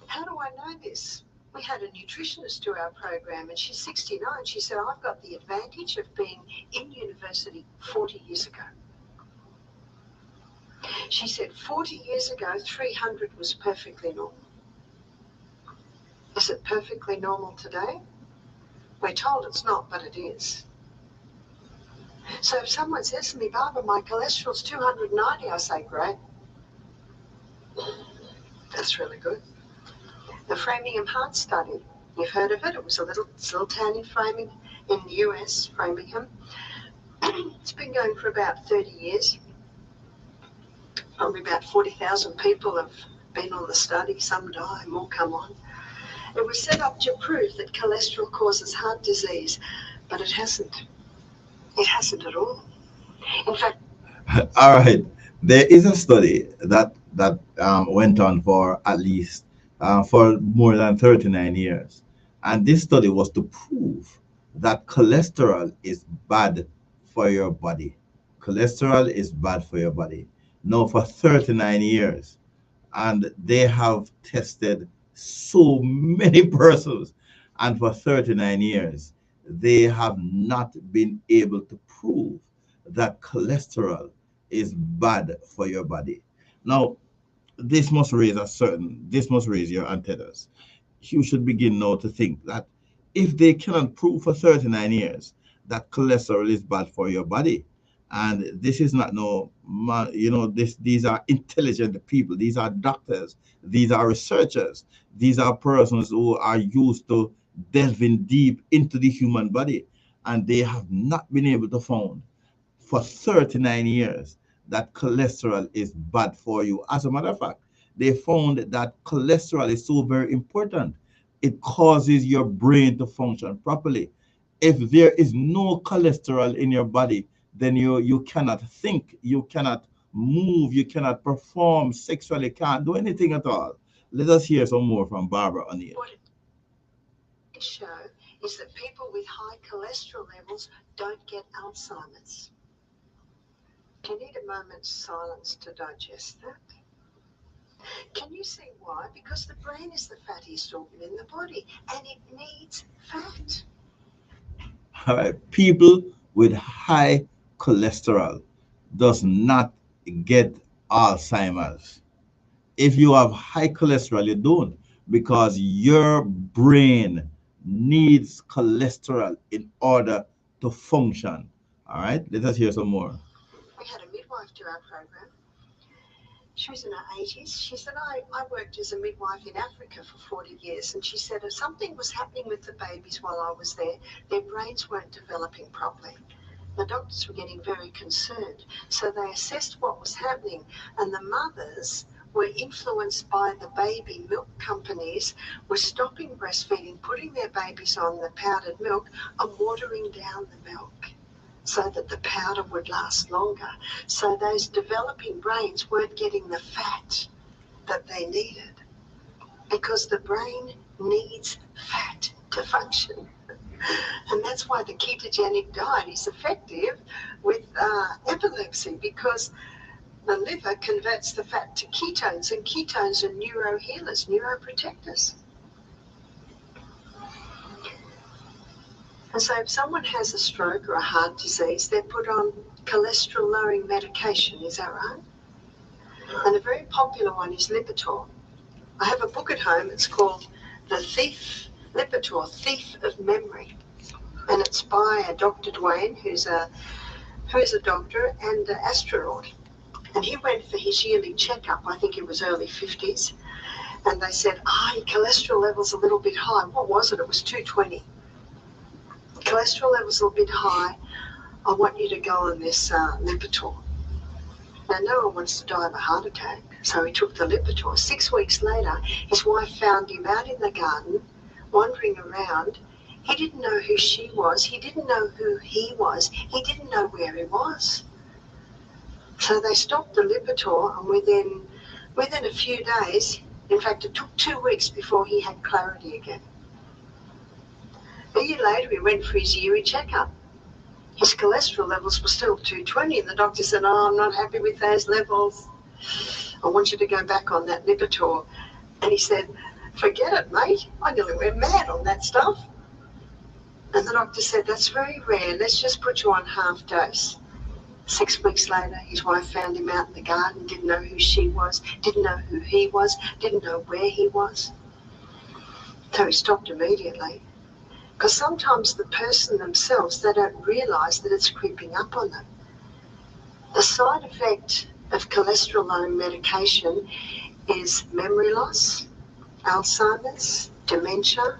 How do I know this? We had a nutritionist do our program, and she's 69. She said, I've got the advantage of being in university 40 years ago. She said 40 years ago, 300 was perfectly normal. Is it perfectly normal today? We're told it's not, but it is. So if someone says to me, Barbara, my cholesterol's 290, I say, great. That's really good. The Framingham Heart Study, you've heard of it. It was a little town in Framingham, in the US, Framingham. It's been going for about 30 years. Probably about 40,000 people have been on the study. Some die, more come on. It was set up to prove that cholesterol causes heart disease, but it hasn't. It hasn't at all. In fact, All right. There is a study that went on for at least for more than 39 years, and this study was to prove that cholesterol is bad for your body. Cholesterol is bad for your body. Now, for 39 years, and they have tested so many persons, and for 39 years, they have not been able to prove that cholesterol is bad for your body. Now, this must raise your antennas. You should begin now to think that if they cannot prove for 39 years that cholesterol is bad for your body, and this is not no these are intelligent people, these are doctors, these are researchers, these are persons who are used to delving deep into the human body, and they have not been able to find for 39 years that cholesterol is bad for you. As a matter of fact, they found that cholesterol is so very important. It causes your brain to function properly. If there is no cholesterol in your body, then you cannot think, you cannot move, you cannot perform sexually, can't do anything at all. Let us hear some more from Barbara O'Neill. what it shows is that people with high cholesterol levels don't get Alzheimer's. Do you need a moment's silence to digest that? Can you see why? Because the brain is the fattiest organ in the body, and it needs fat. All right, people with high cholesterol does not get Alzheimer's. If you have high cholesterol, you don't, because your brain needs cholesterol in order to function. All right, let us hear some more. We had a midwife do our program. She was in her 80s. She said, I worked as a midwife in Africa for 40 years. And she said, if something was happening with the babies while I was there, their brains weren't developing properly. The doctors were getting very concerned. So they assessed what was happening. And the mothers were influenced by the baby milk companies, were stopping breastfeeding, putting their babies on the powdered milk and watering down the milk, so that the powder would last longer. So those developing brains weren't getting the fat that they needed, because the brain needs fat to function. And that's why the ketogenic diet is effective with epilepsy, because the liver converts the fat to ketones, and ketones are neurohealers, neuroprotectors. And so if someone has a stroke or a heart disease, they're put on cholesterol-lowering medication, is that right? And a very popular one is Lipitor. I have a book at home, it's called The Thief, Lipitor, Thief of Memory. And it's by a Dr. Dwayne, who is a doctor and an astronaut. And he went for his yearly checkup, I think it was early 50s, and they said, your cholesterol level's a little bit high. What was it? It was 220. Cholesterol level's a little bit high. I want you to go on this Lipitor. Now, no one wants to die of a heart attack, so he took the Lipitor. 6 weeks later, his wife found him out in the garden, wandering around. He didn't know who she was. He didn't know who he was. He didn't know where he was. So they stopped the Lipitor, and within a few days, in fact, it took 2 weeks before he had clarity again. A year later, he went for his yearly checkup. His cholesterol levels were still 220, and the doctor said, I'm not happy with those levels. I want you to go back on that Lipitor. And he said, forget it, mate. I nearly went mad on that stuff. And the doctor said, that's very rare. Let's just put you on half dose. 6 weeks later, his wife found him out in the garden, didn't know who she was, didn't know who he was, didn't know where he was. So he stopped immediately. Because sometimes the person themselves, they don't realise that it's creeping up on them. The side effect of cholesterol-lowering medication is memory loss, Alzheimer's, dementia,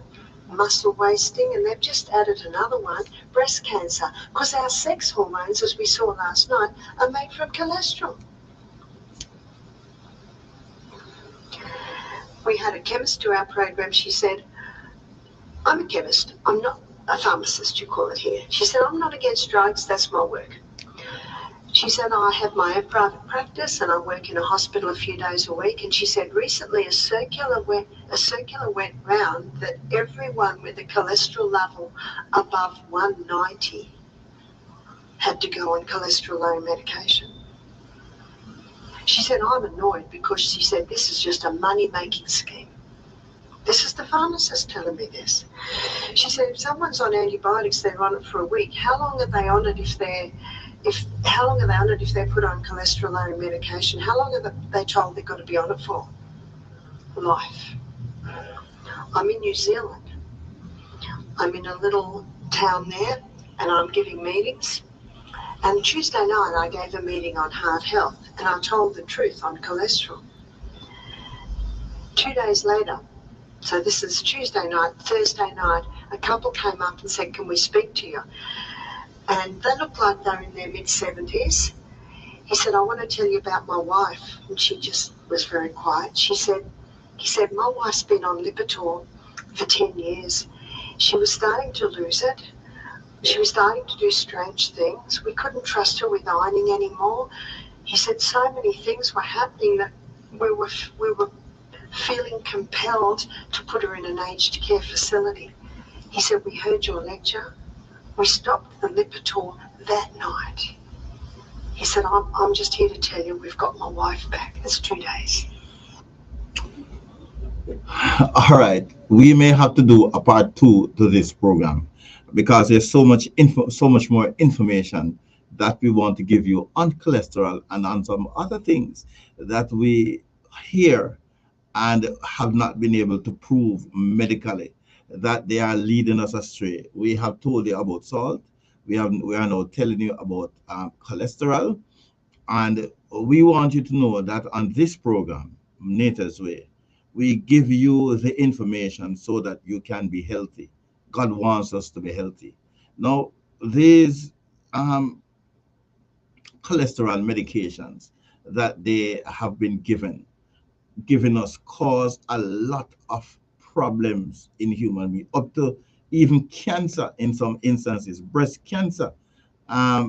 muscle wasting, and they've just added another one, breast cancer, because our sex hormones, as we saw last night, are made from cholesterol. We had a chemist do our program. She said, I'm a chemist, I'm not a pharmacist, you call it here. She said, I'm not against drugs, that's my work. She said, I have my own private practice and I work in a hospital a few days a week. And she said, recently a circular went round that everyone with a cholesterol level above 190 had to go on cholesterol-lowering medication. She said, I'm annoyed because she said, this is just a money-making scheme. This is the pharmacist telling me this. She said, if someone's on antibiotics, they're on it for a week. How long are they on it if they're put on cholesterol-lowering medication? How long are they told they've got to be on it for? Life. I'm in New Zealand. I'm in a little town there and I'm giving meetings. And Tuesday night I gave a meeting on heart health and I told the truth on cholesterol. 2 days later, so this is Tuesday night, Thursday night, a couple came up and said, can we speak to you? And they looked like they're in their mid-70s. He said, I want to tell you about my wife. And she just was very quiet. He said, my wife's been on Lipitor for 10 years. She was starting to lose it. She was starting to do strange things. We couldn't trust her with ironing anymore. He said so many things were happening that we were feeling compelled to put her in an aged care facility. He said, we heard your lecture. We stopped the Lipitor that night. He said, I'm just here to tell you we've got my wife back. It's 2 days. All right, we may have to do a part 2 to this program because there's so much more information that we want to give you on cholesterol and on some other things that we hear and have not been able to prove medically that they are leading us astray. We have told you about salt. We are now telling you about cholesterol, and we want you to know that on this program, Nature's Way, we give you the information so that you can be healthy. God wants us to be healthy. Now, these cholesterol medications that they have been giving us cause a lot of problems in human beings, up to even cancer in some instances, breast cancer.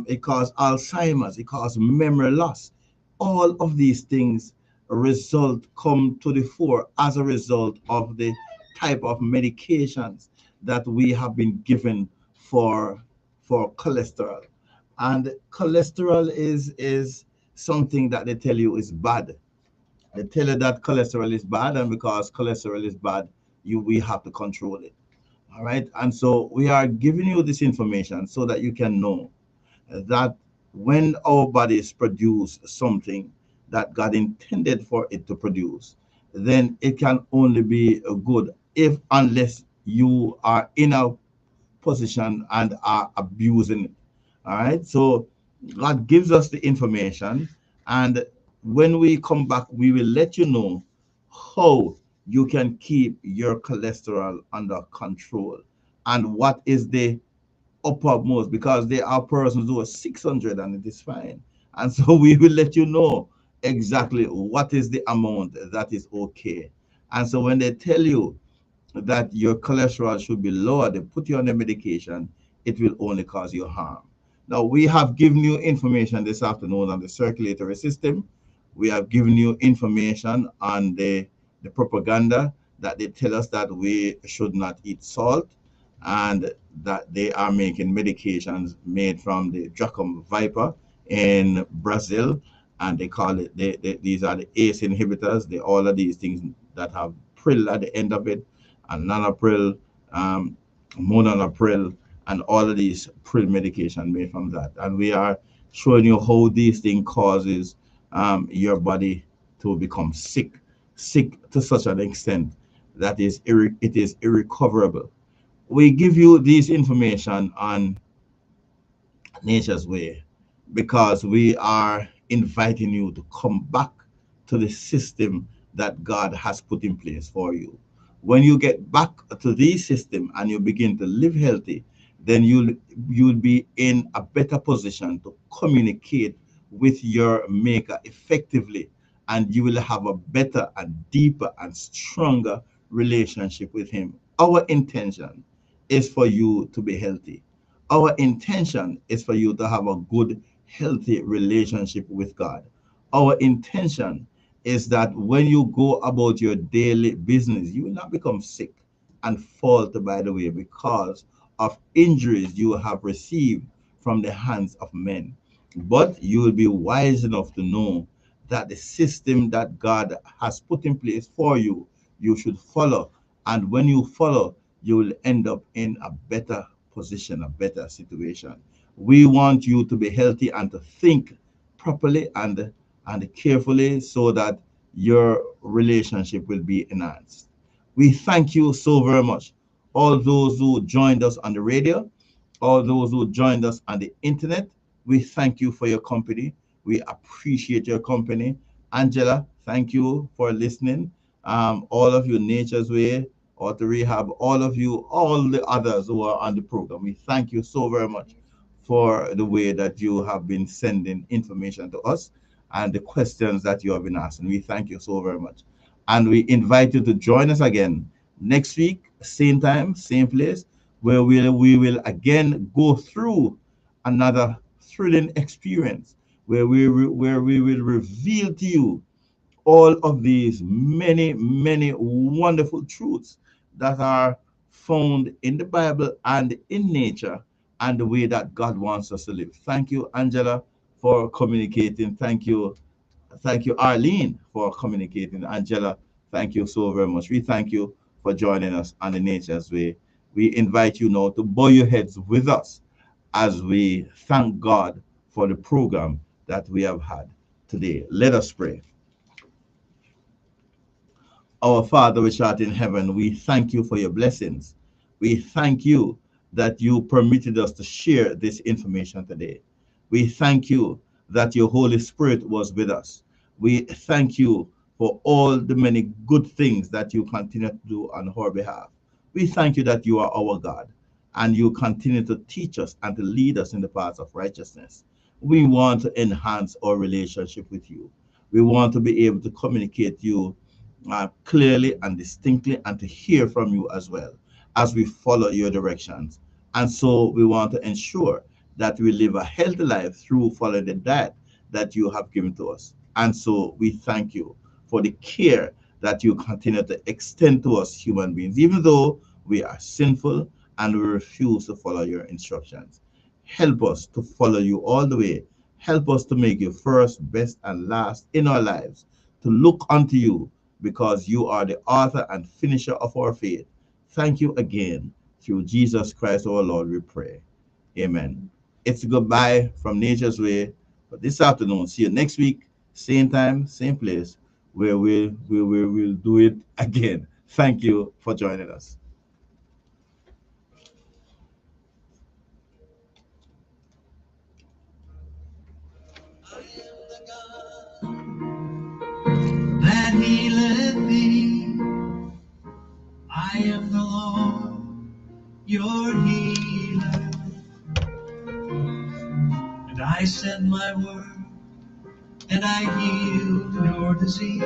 It causes Alzheimer's, it causes memory loss. All of these things come to the fore as a result of the type of medications that we have been given for cholesterol. And cholesterol is something that they tell you is bad. They tell you that cholesterol is bad, and because cholesterol is bad, we have to control it. All right. And so we are giving you this information so that you can know that when our bodies produce something that God intended for it to produce, then it can only be good unless you are in a position and are abusing it. All right. So God gives us the information, and when we come back, we will let you know how you can keep your cholesterol under control and what is the uppermost, because there are persons who are 600 and it is fine. And so we will let you know exactly what is the amount that is okay. And so when they tell you that your cholesterol should be lower, they put you on the medication, it will only cause you harm. Now, we have given you information this afternoon on the circulatory system. We have given you information on the propaganda that they tell us that we should not eat salt, and that they are making medications made from the Dracum viper in Brazil, and they call it, these are the ACE inhibitors. All of these things that have pril at the end of it, and nanopril, um, monopril, and all of these pril medication made from that. And we are showing you how these things causes your body to become sick to such an extent that it is irrecoverable. We give you this information on Nature's Way because we are inviting you to come back to the system that God has put in place for you. When you get back to this system and you begin to live healthy, then you'll be in a better position to communicate with your maker effectively, and you will have a better and deeper and stronger relationship with him. Our intention is for you to be healthy. Our intention is for you to have a good, healthy relationship with God. Our intention is that when you go about your daily business, you will not become sick and fall by the way because of injuries you have received from the hands of men. But you will be wise enough to know that the system that God has put in place for you, you should follow. And when you follow, you will end up in a better position, a better situation. We want you to be healthy and to think properly and carefully so that your relationship will be enhanced. We thank you so very much. All those who joined us on the radio, all those who joined us on the internet, we thank you for your company. We appreciate your company. Angela, thank you for listening. All of you, Nature's Way, Auto Rehab, all of you, all the others who are on the program, we thank you so very much for the way that you have been sending information to us and the questions that you have been asking. We thank you so very much. And we invite you to join us again next week, same time, same place, where we will again go through another thrilling experience where we will reveal to you all of these many wonderful truths that are found in the Bible and in nature and the way that God wants us to live. Thank you, Angela, for communicating. Thank you, Arlene, for communicating. Angela, thank you so very much. We thank you for joining us on the Nature's Way. We invite you now to bow your heads with us as we thank God for the program that we have had today. Let us pray. Our Father which art in heaven, we thank you for your blessings. We thank you that you permitted us to share this information today. We thank you that your Holy Spirit was with us. We thank you for all the many good things that you continue to do on our behalf. We thank you that you are our God and you continue to teach us and to lead us in the paths of righteousness. We want to enhance our relationship with you. We want to be able to communicate you clearly and distinctly and to hear from you as well as we follow your directions. And so we want to ensure that we live a healthy life through following the diet that you have given to us. And so we thank you for the care that you continue to extend to us human beings, even though we are sinful and we refuse to follow your instructions. Help us to follow you all the way. Help us to make you first, best, and last in our lives, to look unto you because you are the author and finisher of our faith. Thank you again. Through Jesus Christ our Lord, we pray. Amen. It's a goodbye from Nature's Way. But this afternoon, see you next week, same time, same place, where we'll do it again. Thank you for joining us. That healeth thee. I am the Lord, your healer. And I send my word, and I heal your disease.